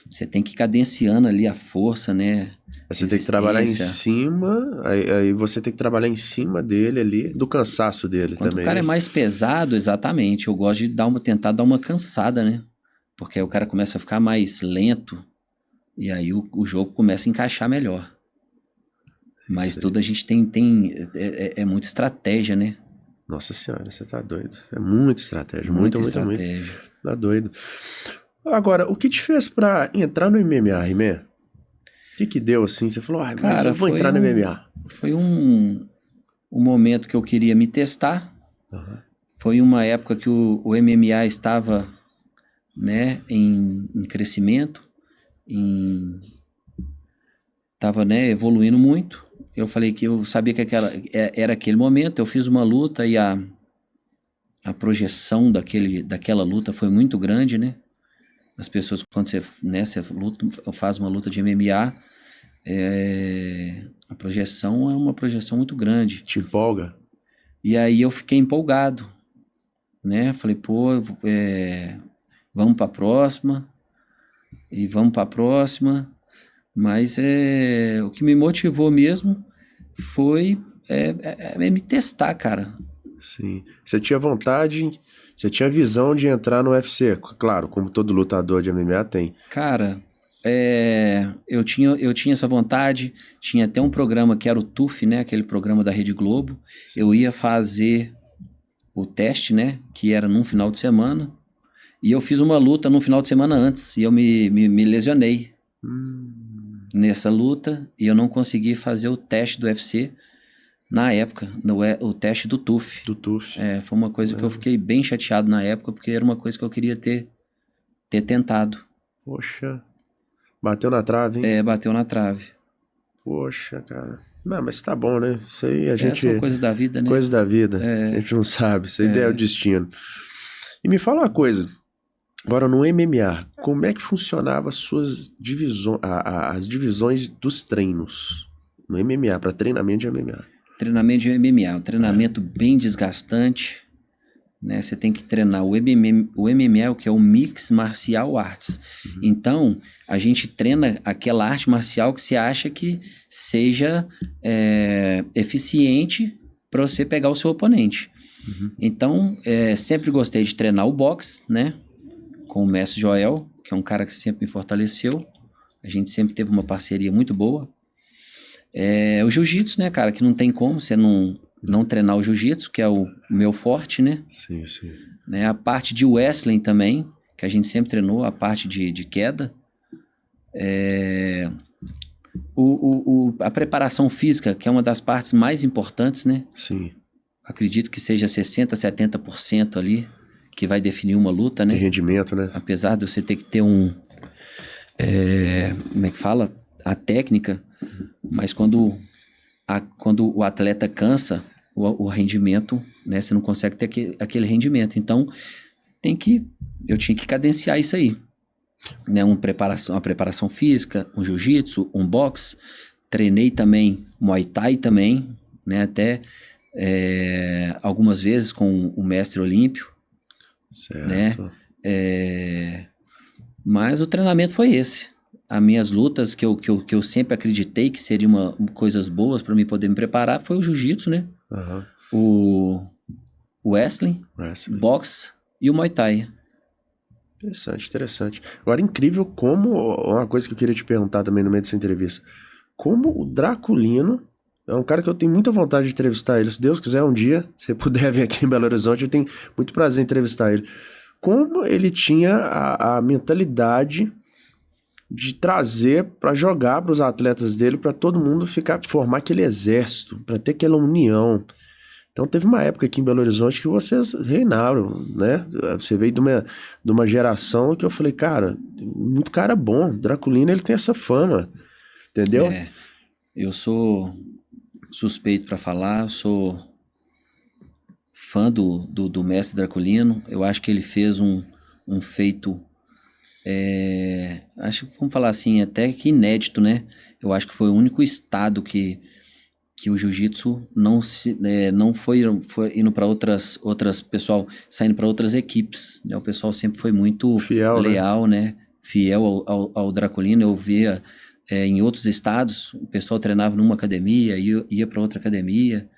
você tem que ir cadenciando ali a força, né? Você tem que trabalhar em cima, aí você tem que trabalhar em cima dele ali, do cansaço dele quando também. Quando o cara é mais pesado, exatamente, eu gosto de tentar dar uma cansada, né? Porque aí o cara começa a ficar mais lento e aí o jogo começa a encaixar melhor. Mas tudo a gente tem muita estratégia, né? Nossa senhora, você tá doido. É muita estratégia, muita estratégia. Muito. Tá doido. Agora, o que te fez pra entrar no MMA, Rimé? O que deu assim? Você falou, mas eu vou entrar no MMA. Foi um momento que eu queria me testar. Uhum. Foi uma época que o MMA estava, né, em crescimento, estava, né, evoluindo muito. Eu falei que eu sabia que era aquele momento. Eu fiz uma luta e a projeção daquela luta foi muito grande, né? As pessoas, quando você faz uma luta de MMA, a projeção é uma projeção muito grande. Te empolga? E aí eu fiquei empolgado, né? Falei, pô, vamos para a próxima. E vamos para a próxima. Mas o que me motivou mesmo foi me testar, cara. Sim. Você tinha vontade, você tinha visão de entrar no UFC, claro, como todo lutador de MMA tem. Cara, eu tinha essa vontade, tinha até um programa que era o TUF, né? Aquele programa da Rede Globo. Sim. Eu ia fazer o teste, né? Que era num final de semana. E eu fiz uma luta no final de semana antes e eu me lesionei nessa luta e eu não consegui fazer o teste do UFC na época, o teste do TUF. Do TUF. Foi uma coisa que eu fiquei bem chateado na época, porque era uma coisa que eu queria ter tentado. Poxa, bateu na trave, hein? Bateu na trave. Poxa, cara. Não, mas tá bom, né? Isso aí a gente... São coisas da vida, né? Coisas da vida. A gente não sabe. Isso aí é o destino. E me fala uma coisa. Agora, no MMA, como é que funcionava as suas divisões, as divisões dos treinos? No MMA, para treinamento de MMA. Treinamento de MMA, um treinamento bem desgastante, né? Você tem que treinar o MMA, que é o Mix Martial Arts. Então, a gente treina aquela arte marcial que você acha que seja eficiente para você pegar o seu oponente. Então, sempre gostei de treinar o boxe, né? Com o mestre Joel, que é um cara que sempre me fortaleceu. A gente sempre teve uma parceria muito boa. O jiu-jitsu, né, cara, que não tem como você não treinar o jiu-jitsu, que é o meu forte, né? Sim, sim. Né? A parte de wrestling também, que a gente sempre treinou, a parte de queda. A preparação física, que é uma das partes mais importantes, né? Sim. Acredito que seja 60%, 70% ali, que vai definir uma luta, né? Tem rendimento, né? Apesar de você ter que ter como é que fala? A técnica, mas quando o atleta cansa, o rendimento, né? Você não consegue ter aquele rendimento. Então, eu tinha que cadenciar isso aí. Né? Uma preparação física, um jiu-jitsu, um boxe. Treinei também Muay Thai também, né? Até algumas vezes com o mestre Olímpio. Certo. Né? Mas o treinamento foi esse. As minhas lutas que eu sempre acreditei que seriam coisas boas para mim poder me preparar foi o jiu-jitsu, né? O wrestling, boxe e o Muay Thai. Interessante, interessante. Agora, incrível como... Uma coisa que eu queria te perguntar também no meio dessa entrevista. Como o Draculino... É um cara que eu tenho muita vontade de entrevistar ele. Se Deus quiser, um dia, se puder vir aqui em Belo Horizonte, eu tenho muito prazer em entrevistar ele. Como ele tinha a mentalidade de trazer para jogar para os atletas dele, para todo mundo formar aquele exército, para ter aquela união. Então teve uma época aqui em Belo Horizonte que vocês reinaram, né? Você veio de uma geração que eu falei, cara, muito cara bom. Draculino, ele tem essa fama, entendeu? Eu sou suspeito para falar, sou fã do mestre Draculino. Eu acho que ele fez um feito, acho que vamos falar assim, até que inédito, né? Eu acho que foi o único estado que o jiu-jitsu não foi indo para outras pessoal saindo para outras equipes, né? O pessoal sempre foi muito fiel, leal, né? Fiel ao Draculino. Eu via em outros estados, o pessoal treinava numa academia, ia para outra academia,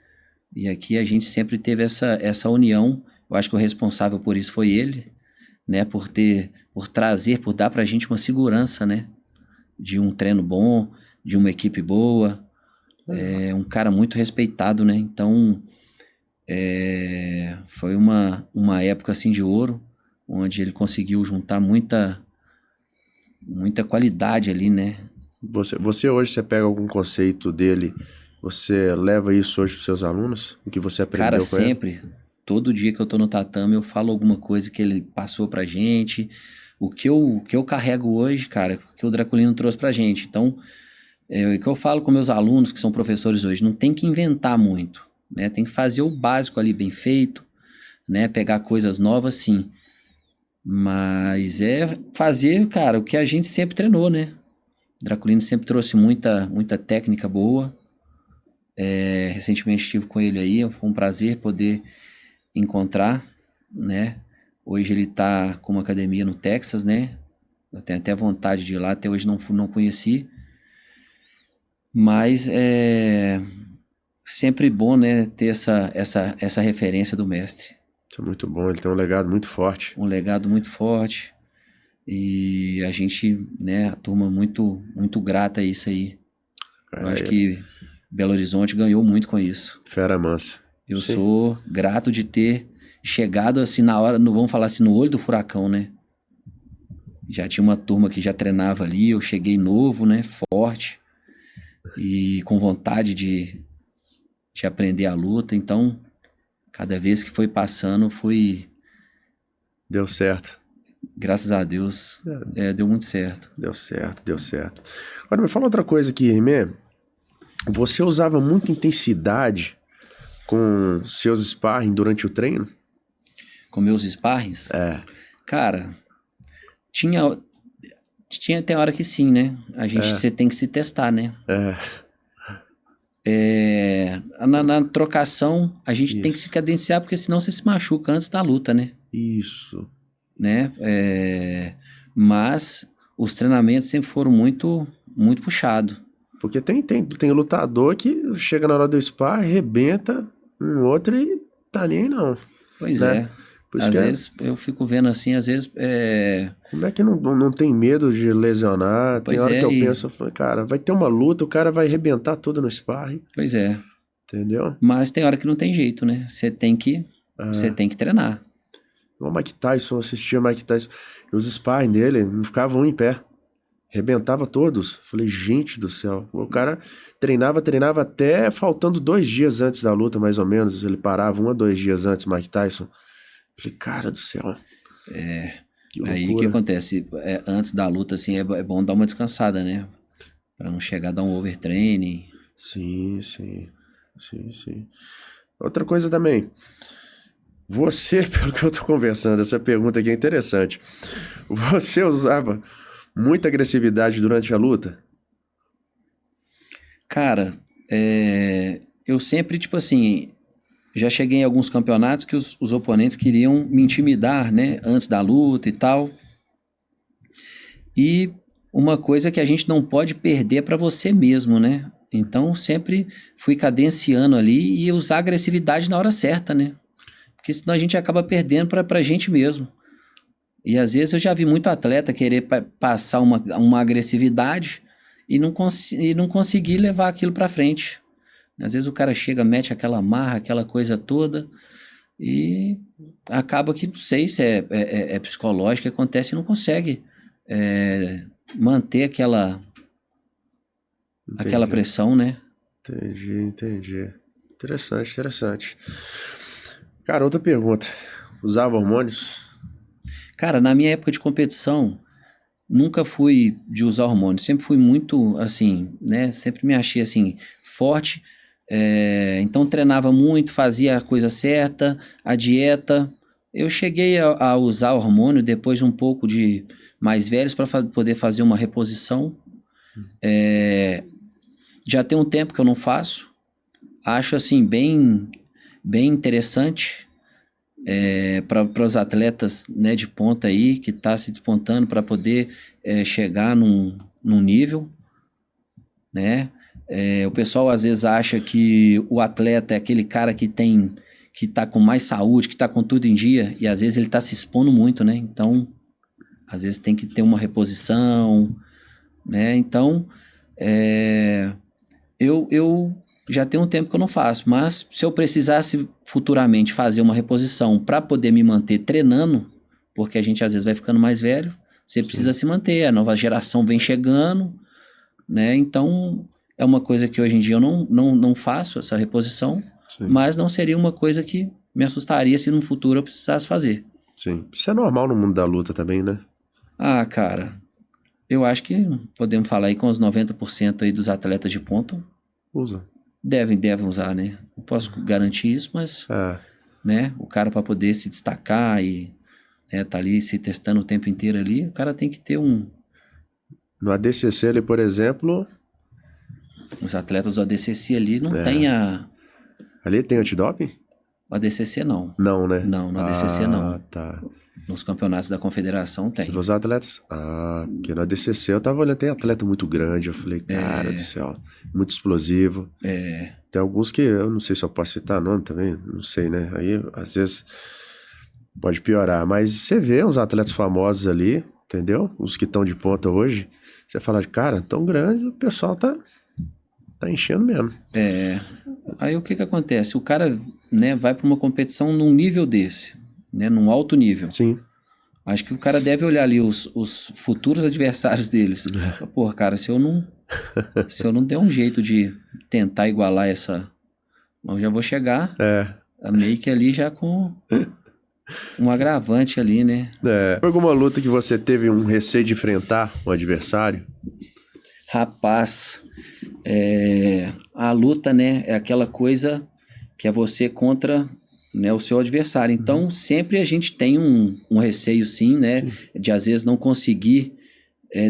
e aqui a gente sempre teve essa união. Eu acho que o responsável por isso foi ele, né? Por dar pra gente uma segurança, né? De um treino bom, de uma equipe boa. Um cara muito respeitado, né? Então, foi uma época assim de ouro, onde ele conseguiu juntar muita qualidade ali, né? Você hoje, você pega algum conceito dele, você leva isso hoje para seus alunos? O que você aprendeu Cara, com sempre. ele? Todo dia que eu tô no tatame, eu falo alguma coisa que ele passou pra gente. O que eu carrego hoje, cara, que o Draculino trouxe pra gente. Então, o que eu falo com meus alunos, que são professores hoje, não tem que inventar muito, né? Tem que fazer o básico ali bem feito, né? Pegar coisas novas, sim. Mas fazer, cara, o que a gente sempre treinou, né? Draculino sempre trouxe muita técnica boa. Recentemente estive com ele aí, foi um prazer poder encontrar, né? Hoje ele tá com uma academia no Texas, né? Eu tenho até vontade de ir lá, até hoje não conheci. Mas sempre bom, né, ter essa referência do mestre. Isso é muito bom, ele tem um legado muito forte. Um legado muito forte. E a gente, né, a turma muito, muito grata a isso aí. Eu acho que Belo Horizonte ganhou muito com isso. Fera mansa. Eu sou grato de ter chegado assim na hora, vamos falar assim, no olho do furacão, né? Já tinha uma turma que já treinava ali, eu cheguei novo, né, forte e com vontade de aprender a luta. Então, cada vez que foi passando, Deu certo. Graças a Deus, deu muito certo. Deu certo. Agora, me fala outra coisa aqui, Rimé. Você usava muita intensidade com seus sparring durante o treino? Com meus sparrings? Cara, tem hora que sim, né? Você tem que se testar, né? Na trocação, a gente tem que se cadenciar, porque senão você se machuca antes da luta, né? Isso. Né? Mas os treinamentos sempre foram muito, muito puxados. Porque tem lutador que chega na hora do spar, arrebenta um outro e tá nem aí não. Pois né? Às vezes eu fico vendo assim, às vezes... Como é que não tem medo de lesionar? Tem hora que eu penso, cara, vai ter uma luta, o cara vai arrebentar tudo no sparring. Pois é. Entendeu? Mas tem hora que não tem jeito, né? Você tem que treinar. O Mike Tyson, assistia Mike Tyson, e os sparring dele não ficavam em pé. Arrebentava todos. Falei, gente do céu. O cara treinava até faltando 2 dias antes da luta, mais ou menos. Ele parava 1 a 2 dias antes, Mike Tyson. Falei, cara do céu. Aí o que acontece? Antes da luta, assim, é bom dar uma descansada, né? Pra não chegar a dar um overtraining. Sim. Outra coisa também. Você, pelo que eu tô conversando, essa pergunta aqui é interessante. Você usava muita agressividade durante a luta? Cara, eu sempre, tipo assim, já cheguei em alguns campeonatos que os oponentes queriam me intimidar, né, antes da luta e tal. E uma coisa que a gente não pode perder é pra você mesmo, né? Então, sempre fui cadenciando ali e usar agressividade na hora certa, né? Porque senão a gente acaba perdendo pra gente mesmo. E às vezes eu já vi muito atleta querer passar uma agressividade e não conseguir levar aquilo pra frente. Às vezes o cara chega, mete aquela marra, aquela coisa toda e acaba que, não sei se é psicológico, acontece e não consegue manter aquela pressão, né? Entendi. Interessante. Cara, outra pergunta. Usava hormônios? Cara, na minha época de competição, nunca fui de usar hormônios. Sempre fui muito, assim, né? Sempre me achei, assim, forte. Então treinava muito, fazia a coisa certa, a dieta. Eu cheguei a usar hormônio depois um pouco de mais velhos para poder fazer uma reposição. Já tem um tempo que eu não faço. Acho, assim, bem interessante para os atletas, né, de ponta aí, que tá se despontando para poder chegar num nível, né? O pessoal às vezes acha que o atleta é aquele cara que tá com mais saúde, que tá com tudo em dia, e às vezes ele tá se expondo muito, né? Então, às vezes tem que ter uma reposição, né? Então, eu já tem um tempo que eu não faço, mas se eu precisasse futuramente fazer uma reposição para poder me manter treinando, porque a gente às vezes vai ficando mais velho, você precisa se manter, a nova geração vem chegando, né? Então, é uma coisa que hoje em dia eu não faço, essa reposição, mas não seria uma coisa que me assustaria se no futuro eu precisasse fazer. Sim. Isso é normal no mundo da luta também, né? Ah, cara, eu acho que podemos falar aí com os 90% aí dos atletas de ponta. Usa. Devem usar, né? Não posso garantir isso, mas né, o cara para poder se destacar e tá ali se testando o tempo inteiro ali, o cara tem que ter No ADCC ali, por exemplo... Os atletas do ADCC ali não tem a... Ali tem antidoping? O ADCC não. Não, né? Não, no ADCC não. Tá. Nos campeonatos da confederação tem. Você vê os atletas? Ah, porque no ADCC eu tava olhando, tem atleta muito grande, eu falei, cara do céu, muito explosivo. Tem alguns que eu não sei se eu posso citar nome também, não sei, né? Aí, às vezes, pode piorar. Mas você vê uns atletas famosos ali, entendeu? Os que estão de ponta hoje, você fala, cara, tão grande, o pessoal tá enchendo mesmo. Aí o que acontece? O cara, né, vai para uma competição num nível desse, né, num alto nível. Sim. Acho que o cara deve olhar ali os futuros adversários deles. Pô, cara, se eu não der um jeito de tentar igualar essa, eu já vou chegar meio que ali já com um agravante ali, né? Foi alguma luta que você teve um receio de enfrentar um adversário? Rapaz, a luta, né, é aquela coisa que é você contra, né, o seu adversário. Então, sempre a gente tem um receio, sim, né, de às vezes não conseguir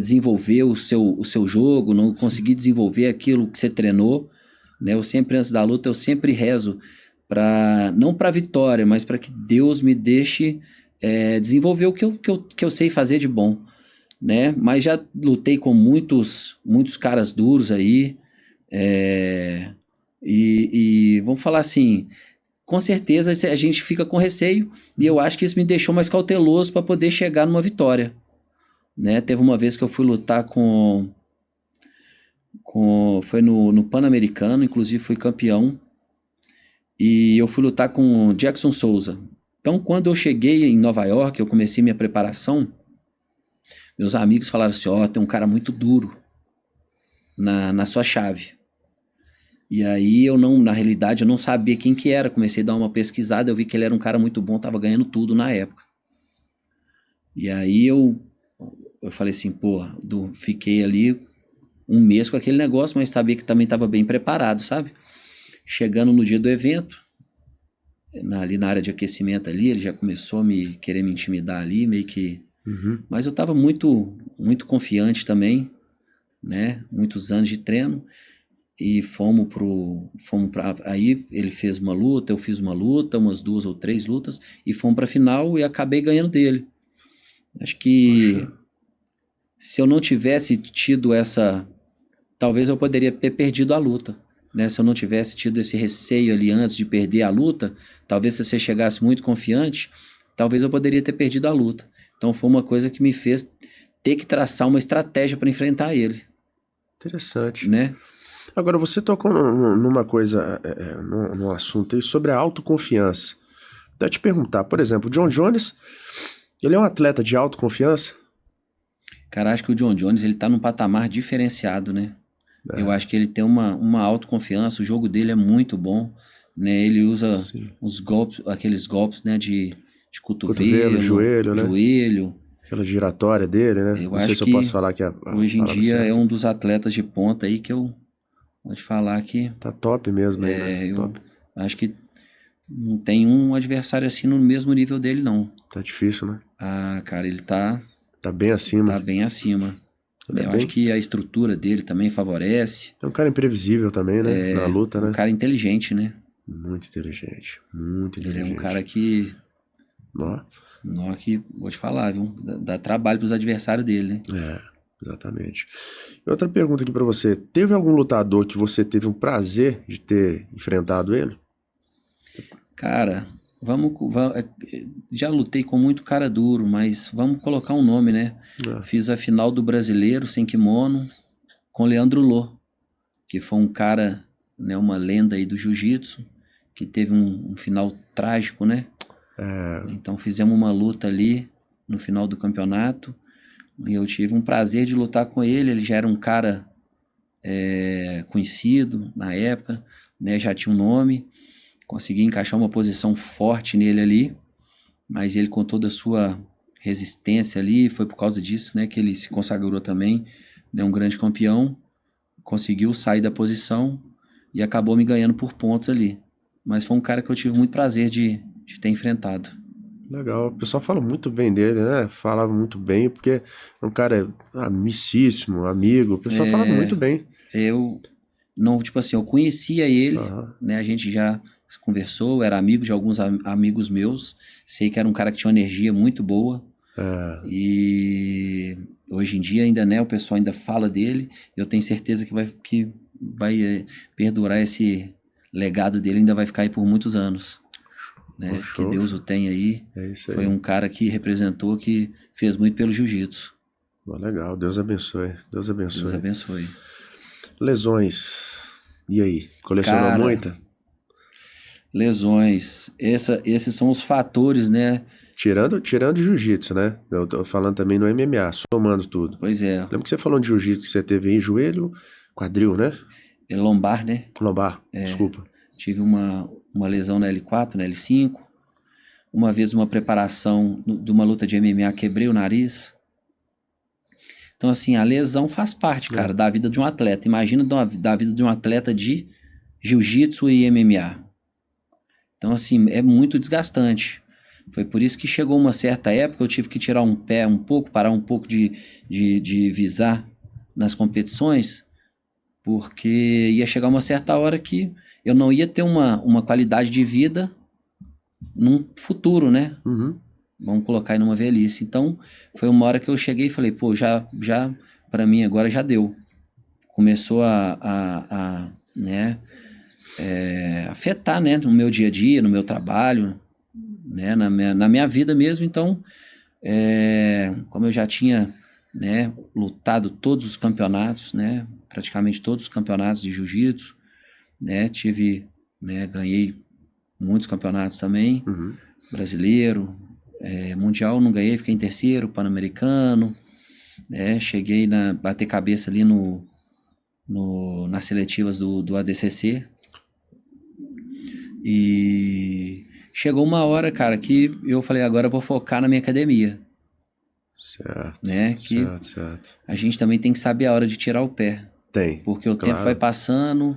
desenvolver o seu jogo, não conseguir desenvolver aquilo que você treinou, né? Eu sempre, antes da luta, eu sempre rezo não para vitória, mas para que Deus me deixe desenvolver o que eu sei fazer de bom, né? Mas já lutei com muitos caras duros aí, e vamos falar assim, com certeza a gente fica com receio, e eu acho que isso me deixou mais cauteloso para poder chegar numa vitória, né? Teve uma vez que eu fui lutar foi no Pan-Americano, inclusive fui campeão, e eu fui lutar com Jackson Souza. Então, quando eu cheguei em Nova York, eu comecei minha preparação, meus amigos falaram assim, tem um cara muito duro na sua chave. E aí na realidade eu não sabia quem que era, comecei a dar uma pesquisada, eu vi que ele era um cara muito bom, tava ganhando tudo na época. E aí eu falei assim, fiquei ali um mês com aquele negócio, mas sabia que também estava bem preparado, sabe? Chegando no dia do evento, ali na área de aquecimento ali, ele já começou a querer me intimidar ali, meio que... Mas eu estava muito, muito confiante também, né? Muitos anos de treino, e aí ele fez uma luta, eu fiz uma luta, umas 2 ou 3 lutas, e fomos para a final e acabei ganhando dele. Acho que se eu não tivesse tido talvez eu poderia ter perdido a luta, né? Se eu não tivesse tido esse receio ali antes de perder a luta, talvez se você chegasse muito confiante, talvez eu poderia ter perdido a luta. Então foi uma coisa que me fez ter que traçar uma estratégia para enfrentar ele. Interessante. Né? Agora, você tocou numa coisa, num assunto aí sobre a autoconfiança. Vou te perguntar, por exemplo, o John Jones, ele é um atleta de autoconfiança? Cara, acho que o John Jones, ele tá num patamar diferenciado, né? Eu acho que ele tem uma autoconfiança, o jogo dele é muito bom, né? Ele usa aqueles golpes, né, de cotovelo, joelho, né? Joelho. Aquela giratória dele, né? Não sei se eu posso falar que hoje em dia certa. É um dos atletas de ponta aí que eu vou te falar que... Tá top mesmo aí, né? Eu acho que não tem um adversário assim no mesmo nível dele, não. Tá difícil, né? Ah, cara, ele tá bem acima. Tá bem acima. Eu acho que a estrutura dele também favorece. É um cara imprevisível também, né? Na luta, né? Um cara inteligente, né? Muito inteligente. Muito inteligente. Ele é um cara que... que, vou te falar, viu? Dá trabalho pros adversários dele, né? Exatamente. E outra pergunta aqui pra você. Teve algum lutador que você teve um prazer de ter enfrentado ele? Cara, já lutei com muito cara duro, mas vamos colocar um nome, né? Fiz a final do Brasileiro sem kimono com Leandro Lô, que foi um cara, né, uma lenda aí do jiu-jitsu, que teve um final trágico, né? Então fizemos uma luta ali no final do campeonato, e eu tive um prazer de lutar com ele. Ele já era um cara conhecido na época, né? Já tinha um nome. Consegui encaixar uma posição forte nele ali, mas ele, com toda a sua resistência ali, foi por causa disso, né, que ele se consagrou também, né, um grande campeão, conseguiu sair da posição e acabou me ganhando por pontos ali. Mas foi um cara que eu tive muito prazer de ter enfrentado. Legal, o pessoal fala muito bem dele, né? Falava muito bem, porque é um cara amicíssimo, amigo, o pessoal falava muito bem. Eu não, tipo assim, eu conhecia ele, né? A gente já conversou, era amigo de alguns amigos meus, sei que era um cara que tinha uma energia muito boa, e hoje em dia ainda, né, o pessoal ainda fala dele, eu tenho certeza que vai perdurar esse legado dele, ainda vai ficar aí por muitos anos, né, que Deus o tenha aí, foi um cara que representou, que fez muito pelo jiu-jitsu. Legal, Deus abençoe, Deus abençoe. Deus abençoe. Lesões, e aí, colecionou Cara, muita? Lesões, esses são os fatores, né? Tirando jiu-jitsu, né? Eu tô falando também no MMA, somando tudo. Pois é. Lembra que você falou de jiu-jitsu que você teve aí, joelho, quadril, né? Lombar, né? Lombar, desculpa. Tive uma lesão na L4, na L5. Uma vez, uma preparação de uma luta de MMA, quebrei o nariz. Então, assim, a lesão faz parte, cara, da vida de um atleta. Imagina da vida de um atleta de jiu-jitsu e MMA. Então, assim, é muito desgastante. Foi por isso que chegou uma certa época, eu tive que tirar um pé um pouco, parar um pouco de visar nas competições, porque ia chegar uma certa hora que eu não ia ter uma qualidade de vida num futuro, né? Vamos colocar aí numa velhice. Então, foi uma hora que eu cheguei e falei, pô, já para mim agora já deu. Começou né, afetar, né, no meu dia a dia, no meu trabalho, né, na minha vida mesmo. Então, como eu já tinha, né, lutado todos os campeonatos, né, praticamente todos os campeonatos de jiu-jitsu, né, ganhei muitos campeonatos também, brasileiro, mundial não ganhei, fiquei em terceiro, pan-americano, né, cheguei bater cabeça ali nas seletivas do ADCC, e chegou uma hora, cara, que eu falei, agora eu vou focar na minha academia. Certo, né? Que certo. a gente também tem que saber a hora de tirar o pé. Tem, porque o tempo vai passando,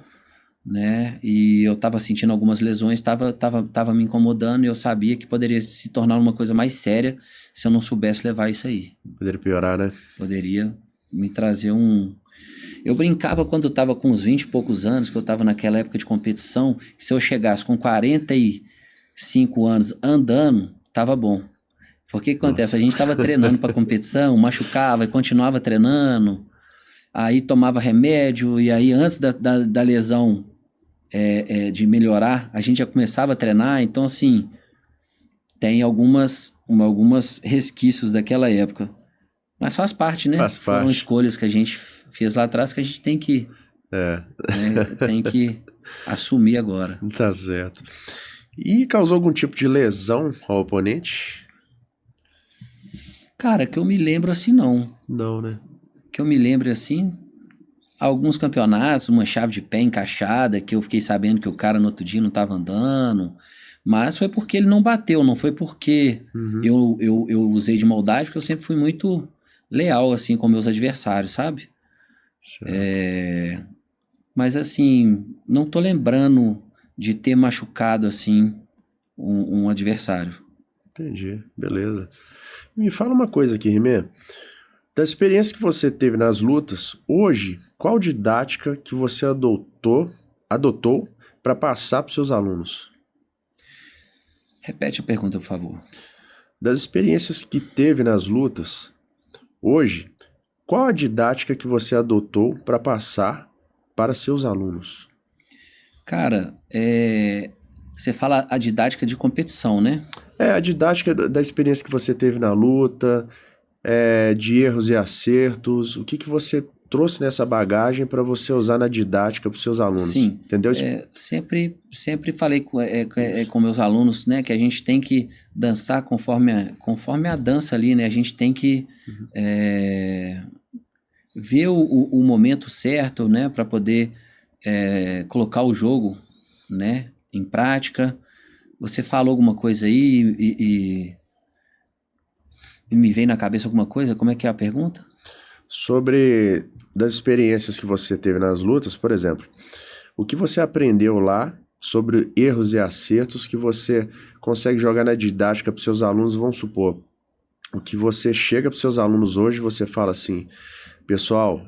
né? E eu tava sentindo algumas lesões, tava me incomodando, e eu sabia que poderia se tornar uma coisa mais séria se eu não soubesse levar isso aí. Poderia piorar, né? Poderia me trazer Eu brincava quando eu tava com uns 20 e poucos anos, que eu tava naquela época de competição, que se eu chegasse com 45 anos andando, tava bom. Porque o que acontece? A gente tava treinando pra competição, machucava e continuava treinando, aí tomava remédio, e aí antes da lesão de melhorar, a gente já começava a treinar. Então, assim, tem algumas resquícios daquela época. Mas faz parte, né? Foram escolhas que a gente fez lá atrás que a gente tem que, né, tem que assumir agora. Tá certo. E causou algum tipo de lesão ao oponente? Cara, que eu me lembro assim, não. Não, né? Que eu me lembro assim, alguns campeonatos, uma chave de pé encaixada, que eu fiquei sabendo que o cara no outro dia não estava andando, mas foi porque ele não bateu, não foi porque eu usei de maldade, porque eu sempre fui muito leal, assim, com meus adversários, sabe? Mas, assim, não tô lembrando de ter machucado, assim, um adversário. Entendi, beleza. Me fala uma coisa aqui, Rimé. Da experiência que você teve nas lutas, hoje, qual didática que você adotou para passar para os seus alunos? Repete a pergunta, por favor. Das experiências que teve nas lutas, hoje, qual a didática que você adotou para passar para seus alunos? Cara, você fala a didática de competição, né? A didática da experiência que você teve na luta, de erros e acertos, o que você trouxe nessa bagagem para você usar na didática para os seus alunos? Sim, entendeu? Sempre falei com meus alunos, né, que a gente tem que dançar conforme a dança ali, né? A gente tem que ver o momento certo, né, para poder colocar o jogo, né, em prática. Você falou alguma coisa aí e me veio na cabeça alguma coisa? Como é que é a pergunta? Sobre das experiências que você teve nas lutas, por exemplo, o que você aprendeu lá sobre erros e acertos que você consegue jogar na didática para os seus alunos, vamos supor, o que você chega para os seus alunos hoje, você fala assim, pessoal,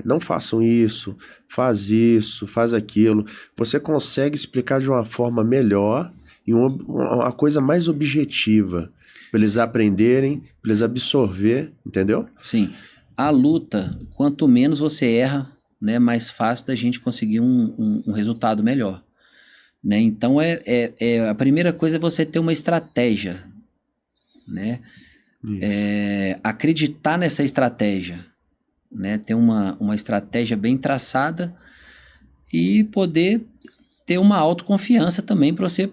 não façam isso, faz aquilo. Você consegue explicar de uma forma melhor e uma coisa mais objetiva, para eles aprenderem, para eles absorver, entendeu? Sim. A luta, quanto menos você erra, né, mais fácil da gente conseguir um resultado melhor. Né? Então, a primeira coisa é você ter uma estratégia, né? Acreditar nessa estratégia, né? Ter uma estratégia bem traçada e poder ter uma autoconfiança também para você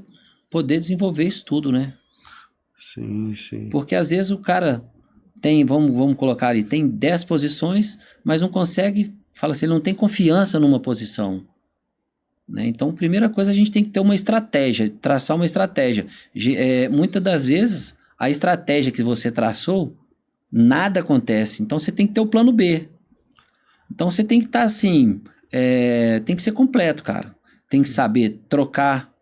poder desenvolver isso tudo, né? Sim, sim. Porque às vezes o cara tem, vamos colocar ali, tem 10 posições, mas não consegue, fala assim, ele não tem confiança numa posição. Né? Então, primeira coisa, a gente tem que ter uma estratégia, traçar uma estratégia. Muitas das vezes, a estratégia que você traçou, nada acontece. Então, você tem que ter o plano B. Então, você tem que estar assim, tem que ser completo, cara. Tem que saber trocar,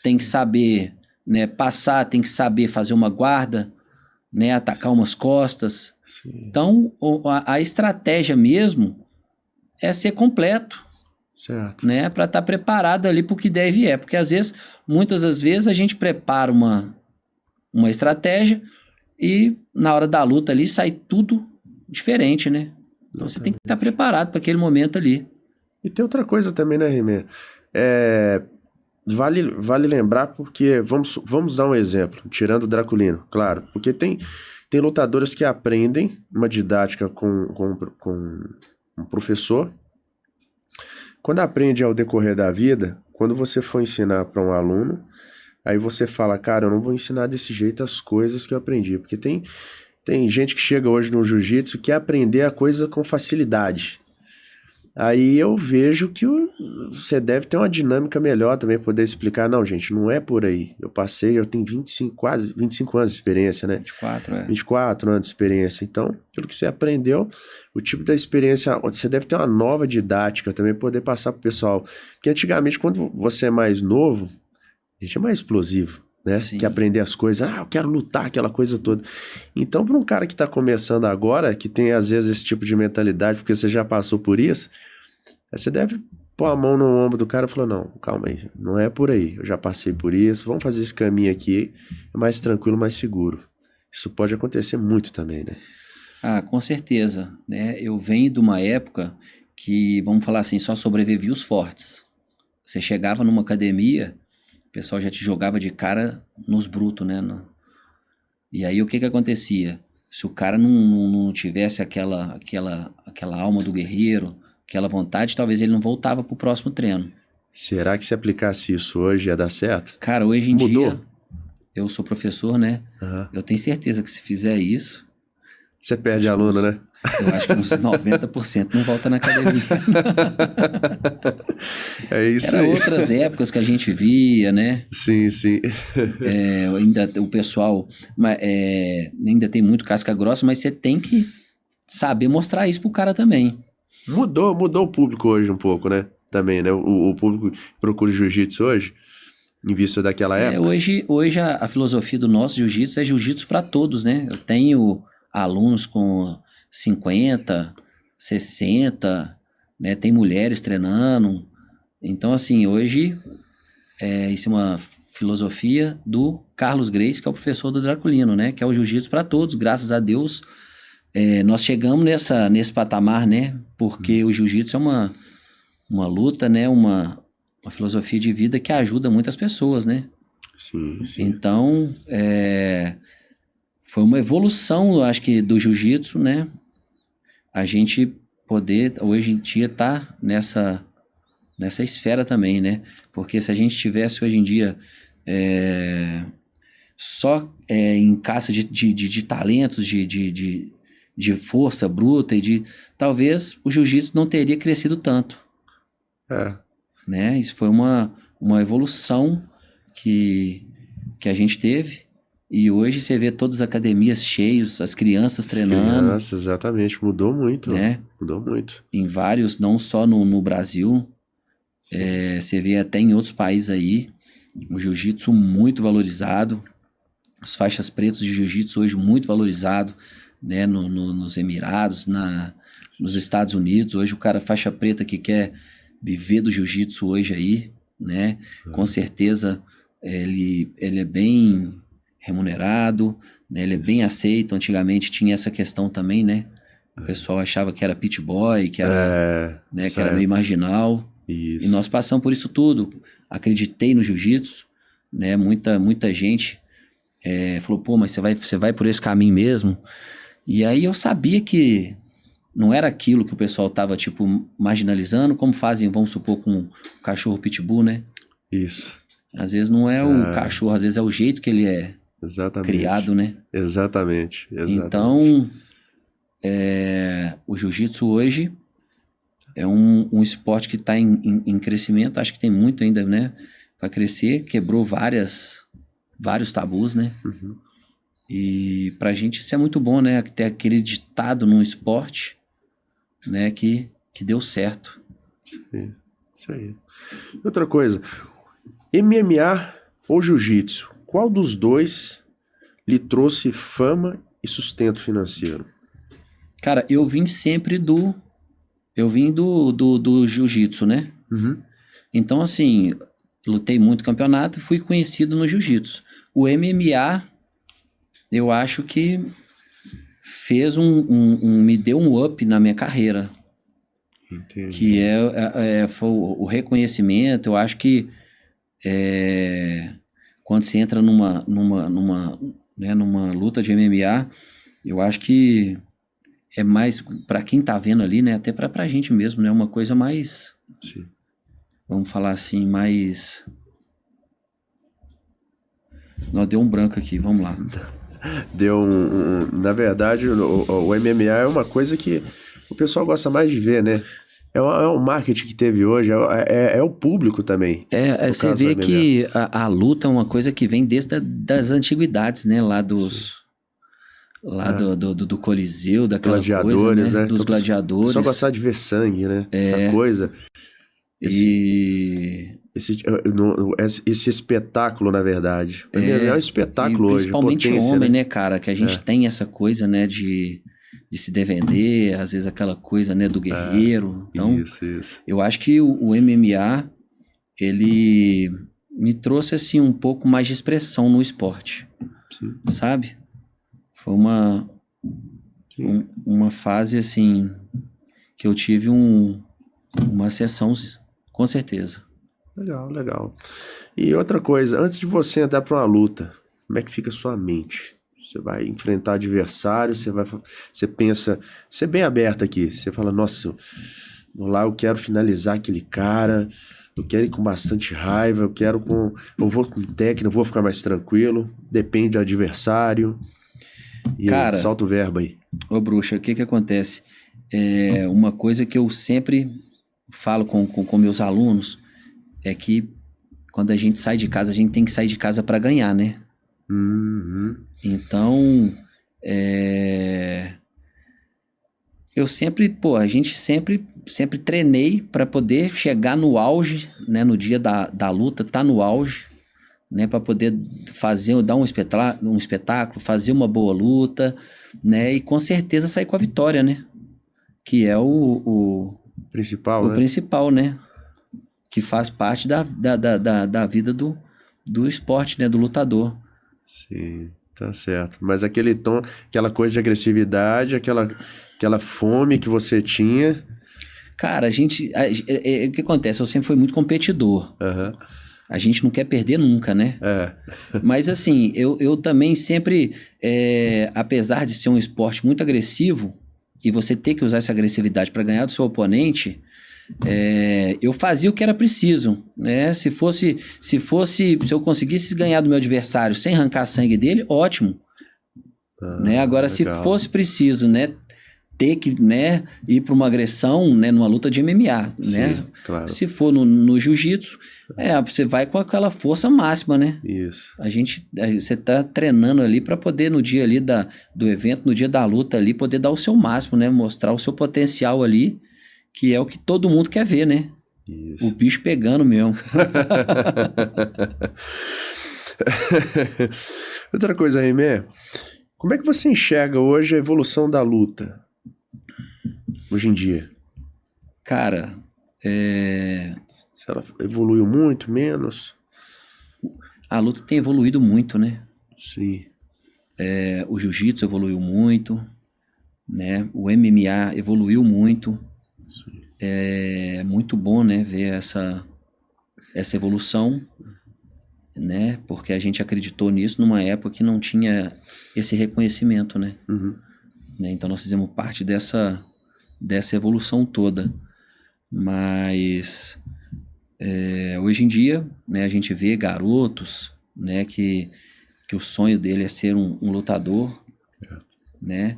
tem que saber, né, passar, tem que saber fazer uma guarda, né, atacar umas costas. Sim. Então, a estratégia mesmo é ser completo. Certo. Né, para estar preparado ali para o que deve porque às vezes, muitas das vezes a gente prepara uma estratégia e na hora da luta ali sai tudo diferente, né? Então você tem que estar preparado para aquele momento ali. E tem outra coisa também, né, Rimé? Vale lembrar porque, vamos dar um exemplo, tirando o Draculino, claro, porque tem lutadores que aprendem uma didática com um professor. Quando aprende ao decorrer da vida, quando você for ensinar para um aluno, aí você fala, cara, eu não vou ensinar desse jeito as coisas que eu aprendi. Porque tem gente que chega hoje no jiu-jitsu que quer aprender a coisa com facilidade. Aí eu vejo que você deve ter uma dinâmica melhor também, poder explicar, não, gente, não é por aí. Eu tenho quase 25 anos de experiência, né? 24 anos de experiência. Então, pelo que você aprendeu, o tipo da experiência, você deve ter uma nova didática também, poder passar pro pessoal. Porque antigamente, quando você é mais novo, a gente é mais explosivo, né? Sim. Quer aprender as coisas, eu quero lutar, aquela coisa toda. Então, para um cara que tá começando agora, que tem às vezes esse tipo de mentalidade, porque você já passou por isso, você deve pôr a mão no ombro do cara e falar, não, calma aí, não é por aí, eu já passei por isso, vamos fazer esse caminho aqui, é mais tranquilo, mais seguro. Isso pode acontecer muito também, né? Ah, com certeza, né? Eu venho de uma época que, vamos falar assim, só sobrevivia os fortes. Você chegava numa academia, o pessoal já te jogava de cara nos brutos, né? E aí o que acontecia? Se o cara não tivesse aquela alma do guerreiro, aquela vontade, talvez ele não voltava pro próximo treino. Será que se aplicasse isso hoje ia dar certo? Cara, hoje em Mudou? dia, eu sou professor, né? Uhum. Eu tenho certeza que se fizer isso... Você perde aluno, né? Eu acho que uns 90% não volta na academia. É isso Era aí. outras épocas que a gente via, né? Sim, sim. Ainda o pessoal ainda tem muito casca grossa, mas você tem que saber mostrar isso pro cara também. Mudou o público hoje um pouco, né? Também, né? O público que procura jiu-jitsu hoje, em vista daquela época. Hoje a filosofia do nosso jiu-jitsu é jiu-jitsu para todos, né? Eu tenho alunos com 50, 60, né? Tem mulheres treinando. Então, assim, hoje isso é uma filosofia do Carlos Gracie, que é o professor do Draculino, né? Que é o jiu-jitsu para todos, graças a Deus. Nós chegamos nesse patamar, né? Porque o jiu-jitsu é uma luta, né? Uma filosofia de vida que ajuda muitas pessoas, né? Sim, sim. Então, foi uma evolução, eu acho que, do jiu-jitsu, né? A gente poder, hoje em dia, estar nessa esfera também, né? Porque se a gente tivesse, hoje em dia, só em caça de talentos, de força bruta talvez o jiu-jitsu não teria crescido tanto. Né? Isso foi uma evolução que a gente teve, e hoje você vê todas as academias cheias, as crianças treinando. Crianças, exatamente, mudou muito, né? Mudou muito. Em vários, não só no Brasil, você vê até em outros países aí, o jiu-jitsu muito valorizado, as faixas pretas de jiu-jitsu hoje muito valorizado, né, nos Emirados, nos Estados Unidos. Hoje o cara faixa preta que quer viver do jiu-jitsu hoje aí, né? Com certeza ele é bem remunerado, né? Ele é bem aceito. Antigamente tinha essa questão também, né? O pessoal achava que era pit boy, que era, né, que era meio marginal. Isso. E nós passamos por isso tudo. Acreditei no jiu-jitsu, né? Muita gente falou, pô, mas você vai por esse caminho mesmo? E aí eu sabia que não era aquilo que o pessoal tava, tipo, marginalizando, como fazem, vamos supor, com o cachorro pitbull, né? Isso. Às vezes não é o cachorro, às vezes é o jeito que ele é criado, né? Exatamente. Então, o jiu-jitsu hoje é um esporte que está em crescimento, acho que tem muito ainda, né? Para crescer, quebrou vários tabus, né? Uhum. E pra gente isso é muito bom, né? Ter aquele ditado num esporte, né? Que deu certo. Sim, isso aí. Outra coisa, MMA ou jiu-jitsu, qual dos dois lhe trouxe fama e sustento financeiro? Cara, eu vim do jiu-jitsu, né? Uhum. Então, assim, lutei muito campeonato e fui conhecido no jiu-jitsu. O MMA, eu acho que fez me deu um up na minha carreira. Entendi. Que foi o reconhecimento. Eu acho que quando você entra numa luta de MMA, eu acho que é mais para quem tá vendo ali, né? Até pra gente mesmo, né? Uma coisa mais, Sim. vamos falar assim, mais... Não, deu um branco aqui, vamos lá. Deu na verdade, o MMA é uma coisa que o pessoal gosta mais de ver, né? É um marketing que teve hoje, é o público também. Você vê que a luta é uma coisa que vem desde das antiguidades, né? Lá dos... Sim. Lá do Coliseu, daquela gladiadores, coisa, né? Né? Dos gladiadores. Só gostar de ver sangue, né? Essa coisa. Esse espetáculo, na verdade. É um espetáculo hoje. Principalmente homem, né, cara? Que a gente tem essa coisa, né, de se defender, às vezes aquela coisa, né, do guerreiro. Então, isso. Eu acho que o MMA, ele me trouxe, assim, um pouco mais de expressão no esporte. Sim. Sabe? Foi uma fase, assim, que eu tive uma sessão, com certeza. Legal. E outra coisa, antes de você entrar para uma luta, como é que fica a sua mente? Você vai enfrentar adversário, você pensa, você é bem aberto aqui, você fala, nossa, vou lá, eu quero finalizar aquele cara, eu quero ir com bastante raiva, eu vou com técnica, eu vou ficar mais tranquilo, depende do adversário. E cara, aí, solta o verbo aí. Ô bruxa, o que acontece? Uma coisa que eu sempre falo com meus alunos é que quando a gente sai de casa, a gente tem que sair de casa para ganhar, né? Uhum. Então, a gente sempre treinei para poder chegar no auge, né? No dia da luta, tá no auge, né? Para poder dar um espetáculo, fazer uma boa luta, né? E com certeza sair com a vitória, né? Que é o principal, né? Principal, né? Que faz parte da vida do esporte, né? Do lutador. Sim, tá certo. Mas aquele tom, aquela coisa de agressividade, aquela fome que você tinha... Cara, o que acontece? Eu sempre fui muito competidor. Uhum. A gente não quer perder nunca, né? Mas assim, eu também sempre, apesar de ser um esporte muito agressivo, e você ter que usar essa agressividade para ganhar do seu oponente... eu fazia o que era preciso, né? Se eu conseguisse ganhar do meu adversário sem arrancar sangue dele, ótimo, né? Agora, legal. Se fosse preciso, né, ter que, né, ir para uma agressão, né, numa luta de MMA, sim, né? Claro. Se for no jiu-jitsu, você vai com aquela força máxima, né? Isso. Você tá treinando ali para poder no dia ali do evento, no dia da luta ali, poder dar o seu máximo, né? Mostrar o seu potencial ali. Que é o que todo mundo quer ver, né? Isso. O bicho pegando mesmo. Outra coisa, Rimé. Como é que você enxerga hoje a evolução da luta? Hoje em dia? Cara, Se ela evoluiu muito, menos? a luta tem evoluído muito, né? Sim. O jiu-jitsu evoluiu muito, né? O MMA evoluiu muito. Sim. É muito bom, né, ver essa evolução, né? Porque a gente acreditou nisso numa época que não tinha esse reconhecimento, né? Uhum. Então nós fizemos parte dessa evolução toda. Mas hoje em dia, né, a gente vê garotos, né, que o sonho dele é ser um lutador, né?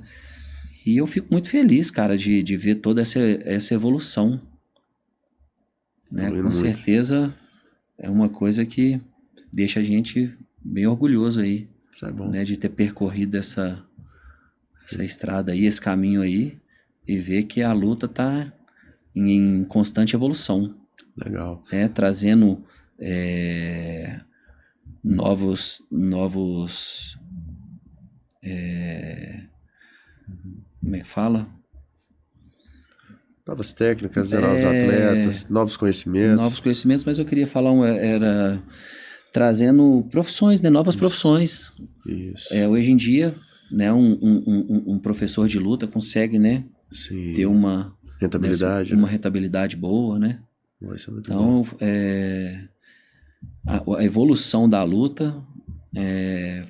E eu fico muito feliz, cara, de ver toda essa evolução, né? Evoluindo Com muito. certeza é uma coisa que deixa a gente bem orgulhoso aí, Isso é bom. né? De ter percorrido essa estrada aí, esse caminho aí, e ver que a luta tá em constante evolução, Legal. né? Trazendo novos como é que fala? Novas técnicas, novos atletas, novos conhecimentos. Novos conhecimentos, mas eu queria falar, era trazendo profissões, né? Novas profissões. Isso. Hoje em dia, né? Um professor de luta consegue, né? Sim. Ter uma Rentabilidade. uma rentabilidade boa, né? Isso é muito bom. Então, a evolução da luta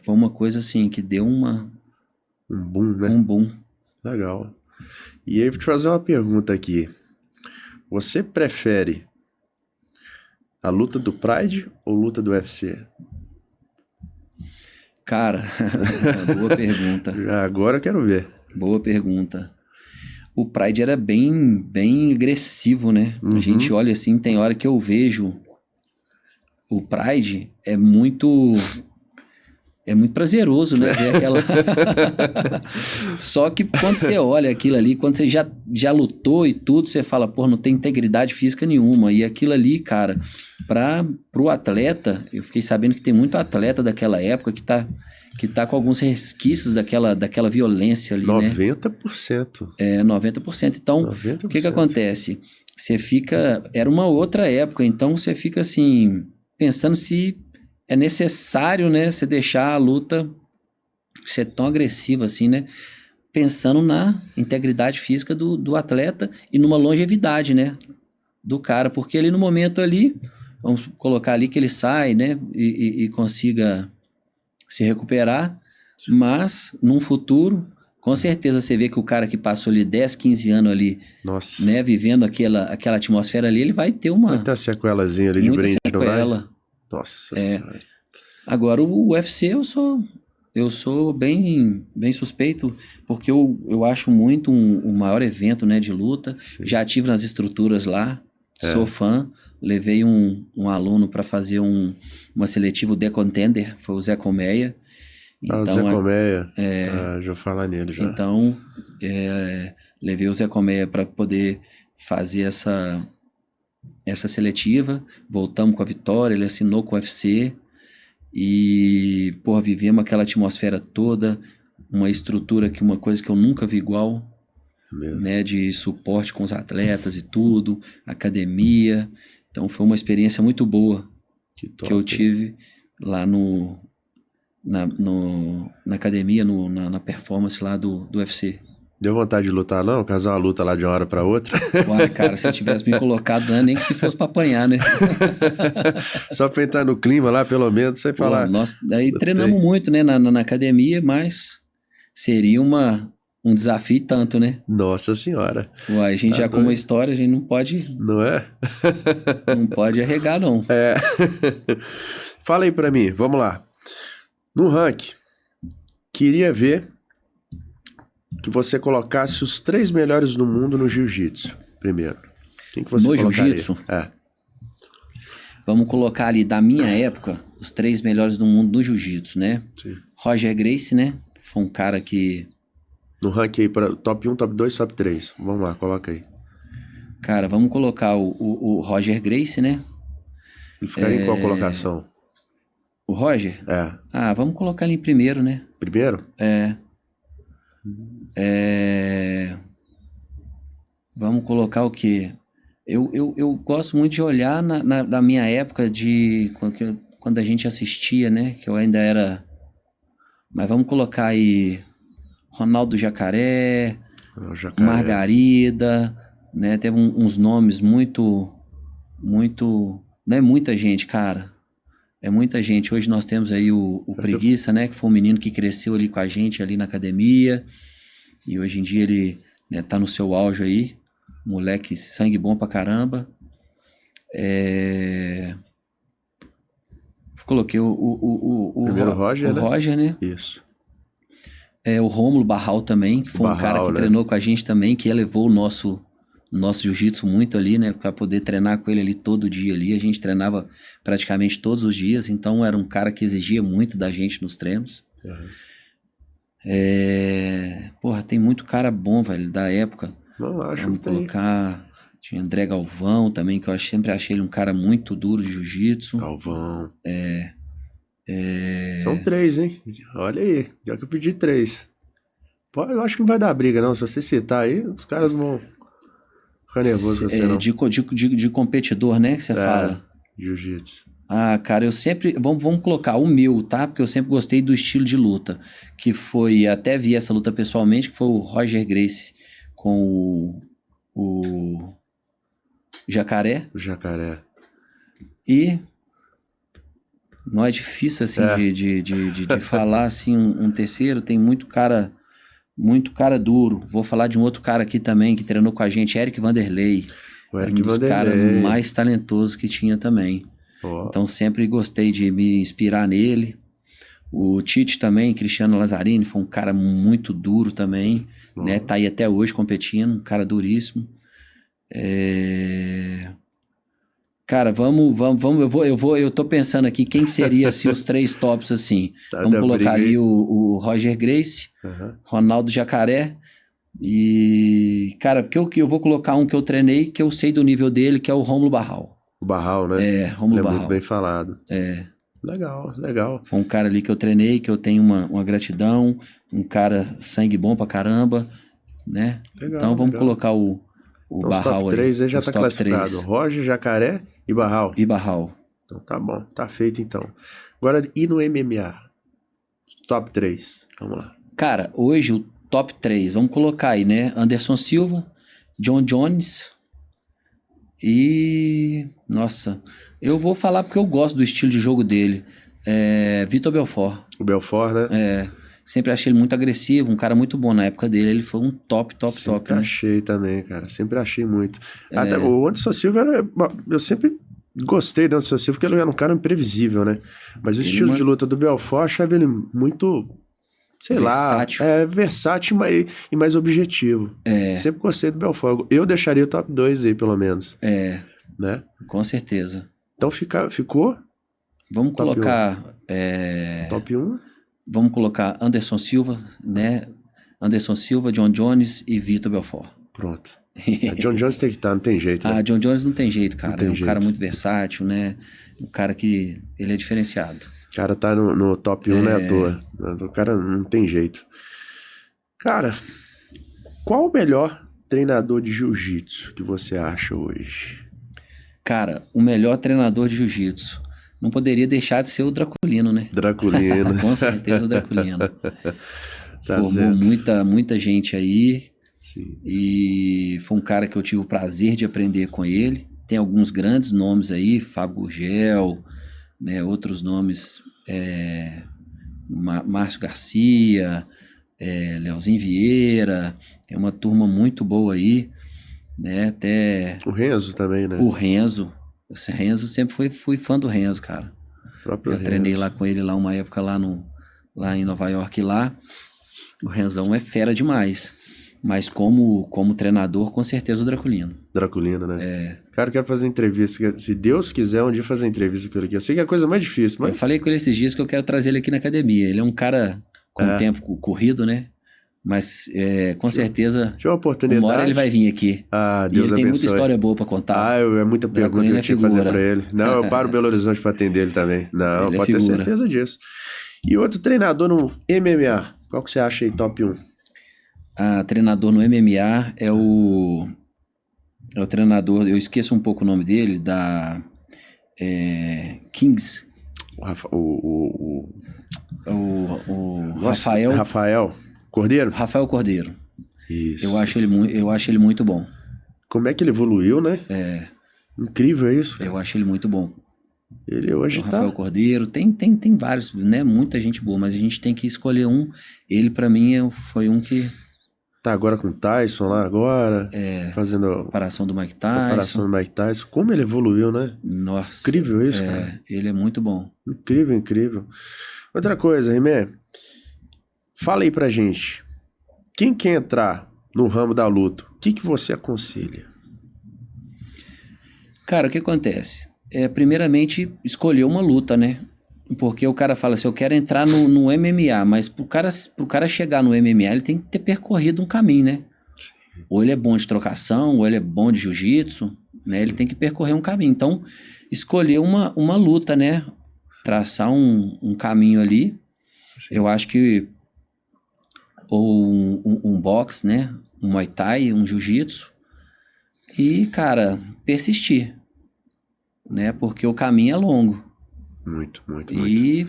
foi uma coisa assim que deu Um boom, né? um boom. Legal. E aí, vou te fazer uma pergunta aqui. Você prefere a luta do Pride ou luta do UFC? Cara, boa pergunta. Agora eu quero ver. Boa pergunta. O Pride era bem agressivo, né? Uhum. A gente olha assim, tem hora que eu vejo o Pride, é muito prazeroso, né? Ver aquela... Só que quando você olha aquilo ali, quando você já lutou e tudo, você fala, pô, não tem integridade física nenhuma. E aquilo ali, cara, pro atleta, eu fiquei sabendo que tem muito atleta daquela época que tá com alguns resquícios daquela violência ali, 90%. né? 90%. Então, 90%. o que acontece? Você fica... Era uma outra época, então você fica assim, pensando se é necessário, né, você deixar a luta ser tão agressiva assim, né? Pensando na integridade física do atleta e numa longevidade, né? Do cara, porque ele no momento ali, vamos colocar ali que ele sai, né? E consiga se recuperar, mas num futuro, com certeza você vê que o cara que passou ali 10, 15 anos ali, Nossa. né? Vivendo aquela atmosfera ali, ele vai ter Vai ter a sequelazinha ali de muita brinde, não vai? sequela. Nossa senhora. Agora, o UFC eu sou bem suspeito, porque eu acho muito um maior evento, né, de luta. Sim. Já estive nas estruturas lá, sou fã. Levei um aluno para fazer uma seletiva, o The Contender, foi o Zé Colmeia. Então, o Zé Colmeia, já vou falar nele já. Então, levei o Zé Colmeia para poder fazer essa seletiva. Voltamos com a vitória, ele assinou com o UFC. E, pô, vivemos aquela atmosfera toda, uma estrutura uma coisa que eu nunca vi igual, né, de suporte com os atletas e tudo, academia. Então foi uma experiência muito boa que eu tive lá na academia, na performance lá do UFC. Deu vontade de lutar não? Casar uma luta lá de uma hora pra outra? Uai, cara, se tivesse me colocado, né, nem que se fosse pra apanhar, né? Só pra entrar no clima lá, pelo menos, sem falar. Nós daí treinamos muito, né, na academia, mas seria um desafio tanto, né? Nossa senhora. Uai, a gente já com uma história, a gente não pode... Não é? Não pode arregar, não. Fala aí pra mim, vamos lá. No ranking, queria ver que você colocasse os 3 melhores do mundo no jiu-jitsu, primeiro. Quem que você colocaria? No jiu-jitsu? Vamos colocar ali, da minha época, os 3 melhores do mundo no jiu-jitsu, né? Sim. Roger Gracie, né? Foi um cara que... No ranking aí, para top 1, top 2, top 3. Vamos lá, coloca aí. Cara, vamos colocar o Roger Gracie, né? Ele ficaria em qual colocação? O Roger? Vamos colocar ele em primeiro, né? Primeiro? Vamos colocar o quê? Eu gosto muito de olhar na minha época de quando a gente assistia, né? Que eu ainda era... Mas vamos colocar aí Ronaldo Jacaré, Margarida, né? Teve uns nomes muito... Não é muita gente, cara. É muita gente. Hoje nós temos aí o Preguiça, né? Que foi um menino que cresceu ali com a gente ali na academia. E hoje em dia ele, né, tá no seu auge aí. Moleque, sangue bom pra caramba. Coloquei Primeiro Roger, né? Roger, né? Isso. O Rômulo Barral também, que foi um cara que treinou com a gente também, que elevou o nosso jiu-jitsu muito ali, né? Pra poder treinar com ele ali todo dia ali. A gente treinava praticamente todos os dias, então era um cara que exigia muito da gente nos treinos. Uhum. Porra, tem muito cara bom, velho, da época. Não, acho Vamos que tem. colocar... Tinha André Galvão também, que eu sempre achei ele um cara muito duro de jiu-jitsu. Galvão. São 3, hein? Olha aí, já que eu pedi 3. Pô, eu acho que não vai dar briga, não. Se você citar aí, os caras vão ficar nervosos com você, não. De competidor, né, que você fala? Jiu-jitsu. Ah, cara, eu sempre... Vamos colocar o meu, tá? Porque eu sempre gostei do estilo de luta. Que foi... Até vi essa luta pessoalmente, que foi o Roger Gracie com o Jacaré. O Jacaré. E... Não é difícil, assim, de falar, assim, um terceiro. Tem muito cara duro. Vou falar de um outro cara aqui também, que treinou com a gente, Eric Vanderlei. O Eric um dos caras mais talentosos que tinha também. Oh. Então, sempre gostei de me inspirar nele. O Tite também, Cristiano Lazzarini, foi um cara muito duro também, né? Tá aí até hoje competindo, um cara duríssimo. Cara, vamos, eu tô pensando aqui quem seria assim, os 3 tops assim. Vamos colocar ali o Roger Gracie, Ronaldo Jacaré e, cara, porque eu vou colocar um que eu treinei, que eu sei do nível dele, que é o Rômulo Barral. O Barral, né? Rômulo Barral. Muito bem falado. Legal. Foi um cara ali que eu treinei, que eu tenho uma gratidão, um cara sangue bom pra caramba, né? Legal, então vamos colocar o então, Barral os top 3 aí já tá classificado. 3. Roger, Jacaré e Barral. Então tá bom, tá feito então. Agora, e no MMA? Top 3, vamos lá. Cara, hoje o top 3, vamos colocar aí, né? Anderson Silva, John Jones e... Nossa, eu vou falar porque eu gosto do estilo de jogo dele. Vitor Belfort. O Belfort, né? Sempre achei ele muito agressivo, um cara muito bom na época dele. Ele foi um top, sempre né? Achei também, cara. Sempre achei muito. Até o Anderson Silva eu sempre gostei do Anderson Silva porque ele era um cara imprevisível, né? Mas o estilo de luta do Belfort, achava ele muito, versátil. Versátil e mais objetivo. Sempre gostei do Belfort. Eu deixaria o top 2 aí, pelo menos. Né? Com certeza. Então ficou? Vamos colocar... Top 1? Vamos colocar Anderson Silva, né? Anderson Silva, John Jones e Vitor Belfort. Pronto. John Jones tem que estar, não tem jeito, né? John Jones não tem jeito, cara. É um cara muito versátil, né? Um cara que... Ele é diferenciado. O cara tá no top 1, não é à toa. O cara não tem jeito. Cara, qual o melhor treinador de jiu-jitsu que você acha hoje? Cara, o melhor treinador de jiu-jitsu não poderia deixar de ser o Draculino, né? Draculino. Com certeza o Draculino. Formou certo. muita gente aí. Sim. E foi um cara que eu tive o prazer de aprender com ele. Tem alguns grandes nomes aí, Fábio Gurgel, né? Outros nomes, Márcio Garcia, Leozinho Vieira. Tem uma turma muito boa aí, né? Até... O Renzo também, né? O Renzo, sempre fui fã do Renzo, cara. Eu treinei lá com ele lá uma época lá em Nova York lá. O Renzão é fera demais. Mas como treinador, com certeza o Draculino. Draculino, né? Cara, eu quero fazer entrevista. Se Deus quiser um dia fazer entrevista com ele aqui. Eu sei que é a coisa mais difícil, mas... Eu falei com ele esses dias que eu quero trazer ele aqui na academia. Ele é um cara com tempo corrido, né? Mas com certeza, uma oportunidade. Uma hora ele vai vir aqui. Deus ele tem muita história boa pra contar. É muita pergunta que eu tinha que fazer pra ele. Não, eu paro Belo Horizonte pra atender ele também. Não, pode ter certeza disso. E outro treinador no MMA, qual que você acha aí top 1? a treinador no MMA é o treinador, eu esqueço um pouco o nome dele, da Kings. Nossa, Rafael. Rafael Cordeiro? Rafael Cordeiro. Isso. Eu acho ele muito bom. Como é que ele evoluiu, né? Incrível isso. Eu acho ele muito bom. Ele hoje tá... Rafael Cordeiro, tem vários, né? Muita gente boa, mas a gente tem que escolher um. Ele, pra mim, foi um que... Tá agora com o Tyson lá agora, fazendo Comparação do Mike comparação Tyson. do Mike Tyson. Como ele evoluiu, né? Nossa. Incrível isso, cara. Ele é muito bom. Incrível, incrível. Outra coisa, Rimé, fala aí pra gente. Quem quer entrar no ramo da luta, o que você aconselha? Cara, o que acontece? Primeiramente, escolher uma luta, né? Porque o cara fala assim, eu quero entrar no MMA, mas pro cara chegar no MMA, ele tem que ter percorrido um caminho, né? Sim. Ou ele é bom de trocação, ou ele é bom de jiu-jitsu, né? Ele tem que percorrer um caminho. Então, escolher uma luta, né? Traçar um caminho ali. Sim. Eu acho que ou um boxe, né? Um Muay Thai, um jiu-jitsu. E, cara, persistir, né? Porque o caminho é longo. Muito. E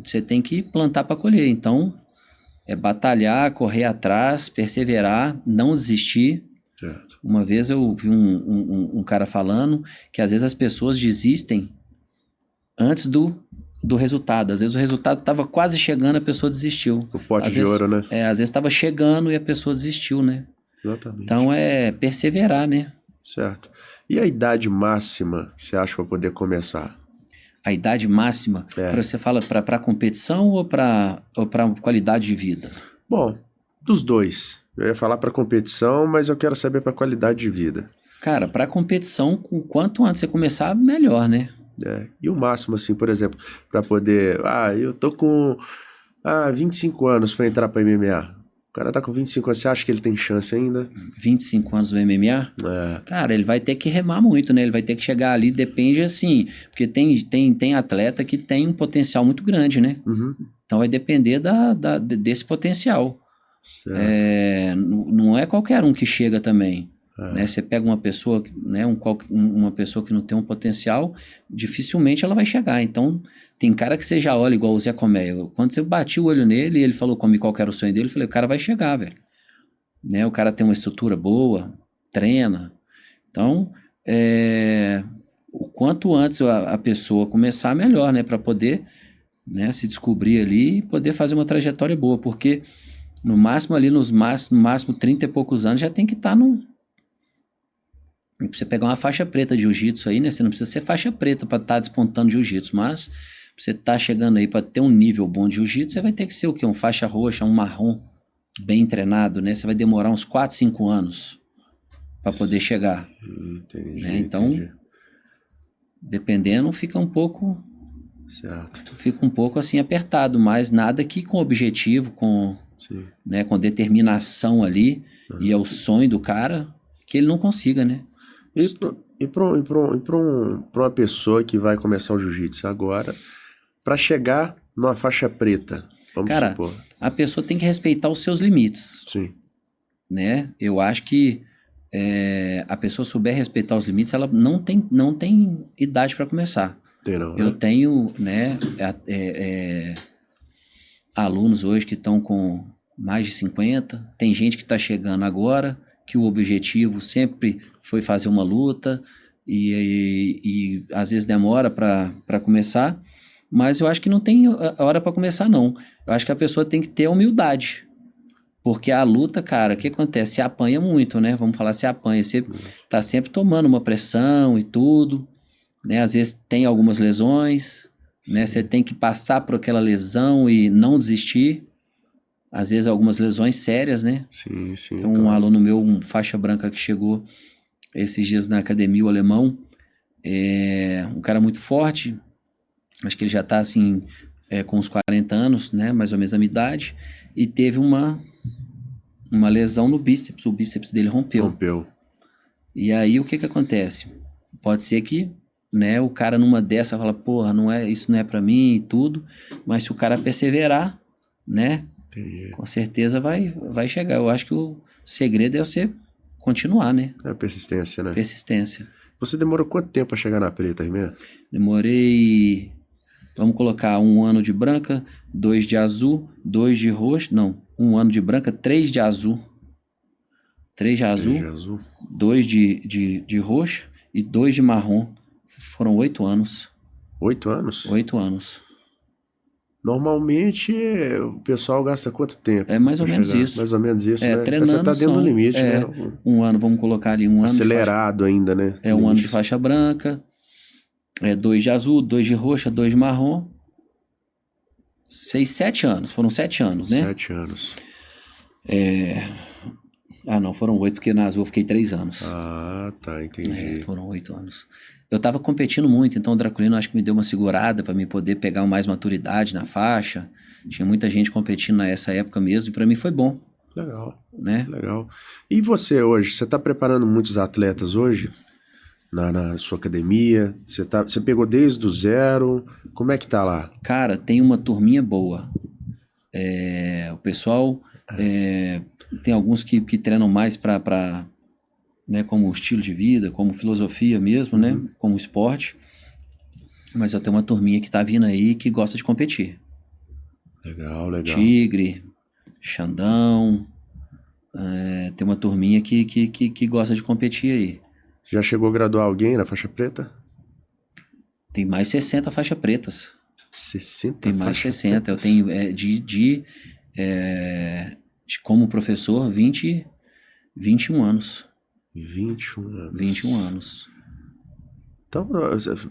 você tem que plantar para colher. Então, é batalhar, correr atrás, perseverar, não desistir. Certo. Uma vez eu vi um cara falando que às vezes as pessoas desistem antes do resultado. Às vezes o resultado estava quase chegando, a pessoa desistiu. O pote de ouro, né? Às vezes estava chegando e a pessoa desistiu, né? Exatamente. Então é perseverar, né? Certo. E a idade máxima que você acha para poder começar? A idade máxima, você fala para competição ou para qualidade de vida? Bom, dos dois. Eu ia falar para competição, mas eu quero saber para qualidade de vida. Cara, para competição, quanto antes você começar, melhor, né? E o máximo, assim, por exemplo, para poder... eu tô com 25 anos para entrar para MMA. O cara tá com 25 anos, você acha que ele tem chance ainda? 25 anos no MMA? Cara, ele vai ter que remar muito, né? Ele vai ter que chegar ali, depende assim, porque tem atleta que tem um potencial muito grande, né? Uhum. Então vai depender desse potencial. Certo. Não é qualquer um que chega também. Né? Você pega uma pessoa, né, uma pessoa que não tem um potencial, dificilmente ela vai chegar. Então, tem cara que você já olha igual o Zé Colmeia. Quando você bate o olho nele e ele falou qual que era o sonho dele, eu falei, o cara vai chegar, velho. Né? O cara tem uma estrutura boa, treina. Então, o quanto antes a pessoa começar, melhor, né? Para poder, né, se descobrir ali e poder fazer uma trajetória boa. Porque no máximo ali, no máximo 30 e poucos anos, já tem que estar no... Pra você pegar uma faixa preta de jiu-jitsu aí, né? Você não precisa ser faixa preta para estar despontando jiu-jitsu, mas pra você estar chegando aí para ter um nível bom de jiu-jitsu, você vai ter que ser o quê? Um faixa roxa, um marrom, bem treinado, né? Você vai demorar uns 4, 5 anos para poder chegar. Entendi, né? Então, dependendo, fica um pouco... Certo. Fica um pouco assim apertado, mas nada que com objetivo, né, com determinação ali, e é o sonho do cara, que ele não consiga, né? E para uma pessoa que vai começar o jiu-jitsu agora, para chegar numa faixa preta, vamos supor. A pessoa tem que respeitar os seus limites. Sim. Né? Eu acho que a pessoa souber respeitar os limites, ela não tem idade para começar. Eu tenho, né, alunos hoje que estão com mais de 50, tem gente que está chegando agora, que o objetivo sempre foi fazer uma luta e às vezes demora para começar, mas eu acho que não tem hora para começar, não. Eu acho que a pessoa tem que ter humildade, porque a luta, cara, o que acontece? Você apanha muito, né? Vamos falar, você apanha, você tá sempre tomando uma pressão e tudo, né? Às vezes tem algumas lesões, né? Você tem que passar por aquela lesão e não desistir. Às vezes algumas lesões sérias, né? Sim. Tem um aluno meu, um faixa branca que chegou esses dias na academia, o alemão, um cara muito forte, acho que ele já está assim, com uns 40 anos, né? Mais ou menos a minha idade, e teve uma lesão no bíceps, o bíceps dele rompeu. E aí o que acontece? Pode ser que, né, o cara numa dessa fala, porra, isso não é pra mim e tudo, mas se o cara perseverar, né? Entendi. Com certeza vai chegar. Eu acho que o segredo é você continuar, né? É a persistência, né? Persistência. Você demorou quanto tempo pra chegar na preta, Rimé? Demorei, vamos colocar 1 ano de branca, 2 de azul, 2 de roxo, não, 1 ano de branca, 3 de azul. 3 de azul, De azul. 2 de roxo e 2 de marrom. Foram 8 anos. 8 anos? 8 anos. Normalmente o pessoal gasta quanto tempo? É mais ou pra menos chegar? isso. Mais ou menos isso, né? Treinando Você tá dentro do limite, né? 1 ano, vamos colocar ali 1 ano. Acelerado ainda, né? É 1 ano de faixa branca, 2 de azul, 2 de roxa, 2 de marrom. 6, 7 anos. Foram 7 anos, né? 7 anos. Não, foram 8, porque na azul eu fiquei 3 anos. Ah, tá, entendi. Foram 8 anos. Eu tava competindo muito, então o Draculino acho que me deu uma segurada pra me poder pegar mais maturidade na faixa. Tinha muita gente competindo nessa época mesmo, e pra mim foi bom, Legal, né? legal. E você hoje? Você tá preparando muitos atletas hoje? Na sua academia? Você pegou desde o zero? Como é que tá lá? Cara, tem uma turminha boa. O pessoal tem alguns que treinam mais pra né, como estilo de vida, como filosofia mesmo, né? Como esporte. Mas eu tenho uma turminha que tá vindo aí que gosta de competir. Legal, legal. Tigre, Xandão. Tem uma turminha que gosta de competir aí. Já chegou a graduar alguém na faixa preta? Tem mais 60 faixas pretas. 60 Tem mais faixas 60. pretas? Eu tenho de como professor 21 anos. 21 anos. 21 anos. Então,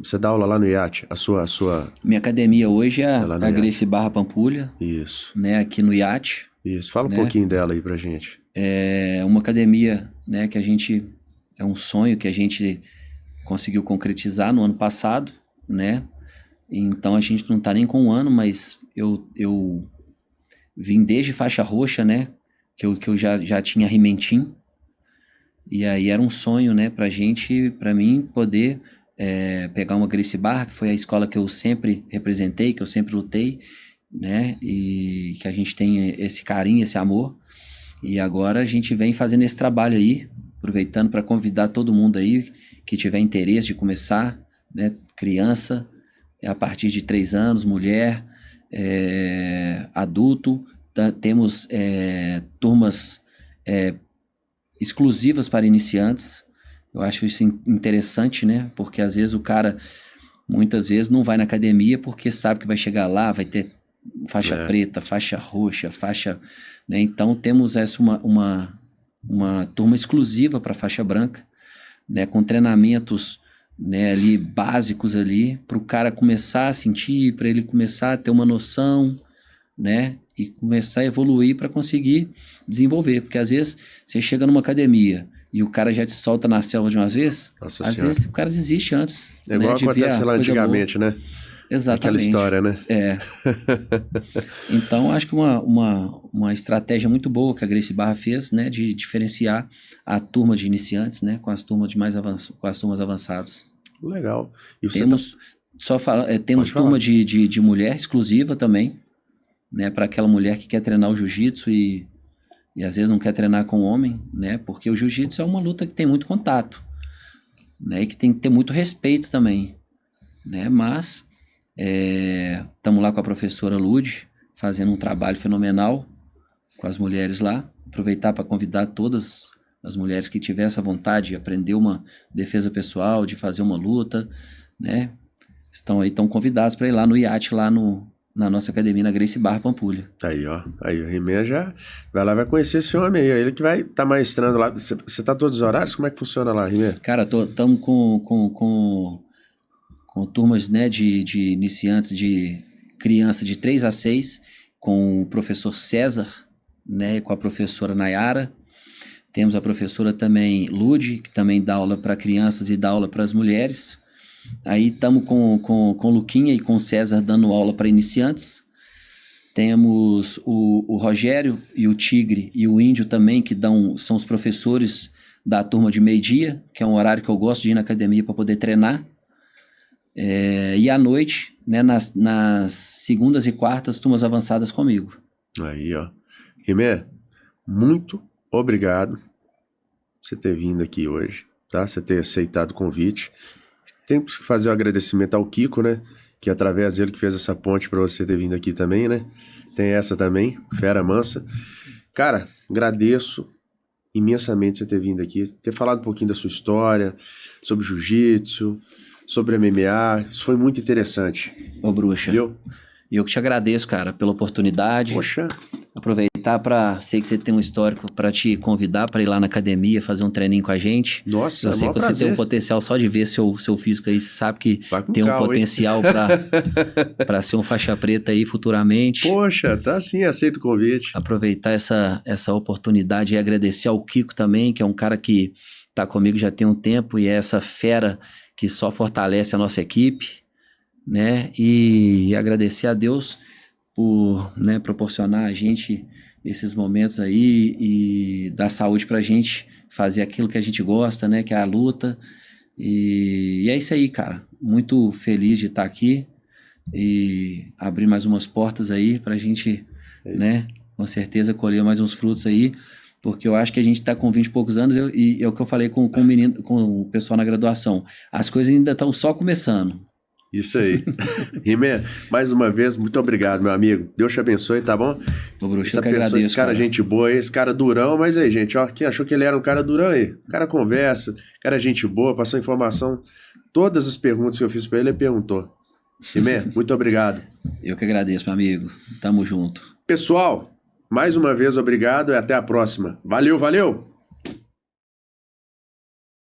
você dá aula lá no IAT? A sua... Minha academia hoje é lá no a IAT. Gracie Barra Pampulha, Isso, né, aqui no IAT. isso. Fala um né? pouquinho dela aí pra gente. É uma academia, né, que a gente... É um sonho que a gente conseguiu concretizar no ano passado, né? Então a gente não tá nem com 1 ano, mas eu vim desde faixa roxa, né? Que eu já tinha Rimentim. E aí era um sonho, né, pra mim poder pegar uma Gracie Barra, que foi a escola que eu sempre representei, que eu sempre lutei, né? E que a gente tem esse carinho, esse amor. E agora a gente vem fazendo esse trabalho aí, aproveitando para convidar todo mundo aí que tiver interesse de começar, né? Criança, a partir de 3 anos, mulher, adulto. Temos turmas exclusivas para iniciantes. Eu acho isso interessante, né? Porque às vezes o cara, muitas vezes, não vai na academia porque sabe que vai chegar lá, vai ter faixa preta, faixa roxa, faixa... Né? Então temos essa uma turma exclusiva para faixa branca, né? Com treinamentos, né, ali básicos ali, para o cara começar a sentir, para ele começar a ter uma noção, né? E começar a evoluir para conseguir desenvolver. Porque às vezes você chega numa academia e o cara já te solta na selva de uma vez, Nossa às Senhora. vezes o cara desiste antes. É igual né, de ver acontece a lá coisa antigamente, boa. né? Exatamente. Aquela história, né? Então, acho que uma estratégia muito boa que a Gracie Barra fez, né, de diferenciar a turma de iniciantes, né, com as turmas com as turmas avançadas. Legal. E você Temos, temos turma de mulher exclusiva também, né, para aquela mulher que quer treinar o jiu-jitsu e às vezes não quer treinar com homem, né, porque o jiu-jitsu é uma luta que tem muito contato, né, e que tem que ter muito respeito também, né, mas estamos lá com a professora Lud, fazendo um trabalho fenomenal com as mulheres lá. Aproveitar para convidar todas as mulheres que tiverem essa vontade de aprender uma defesa pessoal, de fazer uma luta, né? Estão convidados para ir lá no IAT, lá na nossa academia, na Gracie Barra Pampulha. Aí, ó. Aí o Rimé já vai lá, vai conhecer esse homem aí. Ele que vai estar maestrando lá. Você tá todos os horários? Como é que funciona lá, Rimé? Cara, estamos com turmas, né, de iniciantes, de criança de 3 a 6, com o professor César, né, com a professora Nayara. Temos a professora também Lud, que também dá aula para crianças e dá aula para as mulheres. Aí estamos com o Luquinha e com o César dando aula para iniciantes. Temos o Rogério e o Tigre e o Índio também, que são os professores da turma de meio-dia, que é um horário que eu gosto de ir na academia para poder treinar. E à noite, né, nas segundas e quartas, turmas avançadas comigo. Aí, ó. Rimé, muito obrigado por você ter vindo aqui hoje, tá? Você ter aceitado o convite. Tem que fazer o agradecimento ao Kiko, né? Que através dele que fez essa ponte pra você ter vindo aqui também, né? Tem essa também, fera mansa. Cara, agradeço imensamente você ter vindo aqui, ter falado um pouquinho da sua história, sobre jiu-jitsu, sobre MMA. Isso foi muito interessante. Ô, Bruxa. Viu? E eu que te agradeço, cara, pela oportunidade. Poxa. Aproveitar para sei que você tem um histórico para te convidar para ir lá na academia fazer um treininho com a gente. Nossa, eu sei que você prazer. tem um potencial só de ver seu físico aí, você sabe que tem um potencial para ser um faixa preta aí futuramente. Poxa, tá sim, aceito o convite. Aproveitar essa oportunidade e agradecer ao Kiko também, que é um cara que tá comigo já tem um tempo e é essa fera que só fortalece a nossa equipe, né? E agradecer a Deus por, né, proporcionar a gente esses momentos aí e dar saúde pra gente fazer aquilo que a gente gosta, né, que é a luta. E é isso aí, cara. Muito feliz de estar aqui e abrir mais umas portas aí pra gente, né, com certeza colher mais uns frutos aí, porque eu acho que a gente tá com 20 e poucos anos e é o que eu falei com o menino, com o pessoal na graduação. As coisas ainda estão só começando. Isso aí. Rimé, mais uma vez, muito obrigado, meu amigo. Deus te abençoe, tá bom? Ô, Bruxo, essa eu que pessoa, agradeço, esse cara, gente boa aí, esse cara durão, mas aí, gente, ó, quem achou que ele era um cara durão aí? O cara conversa, cara gente boa, passou informação. Todas as perguntas que eu fiz pra ele perguntou. Rimé, muito obrigado. Eu que agradeço, meu amigo. Tamo junto. Pessoal, mais uma vez, obrigado e até a próxima. Valeu, valeu!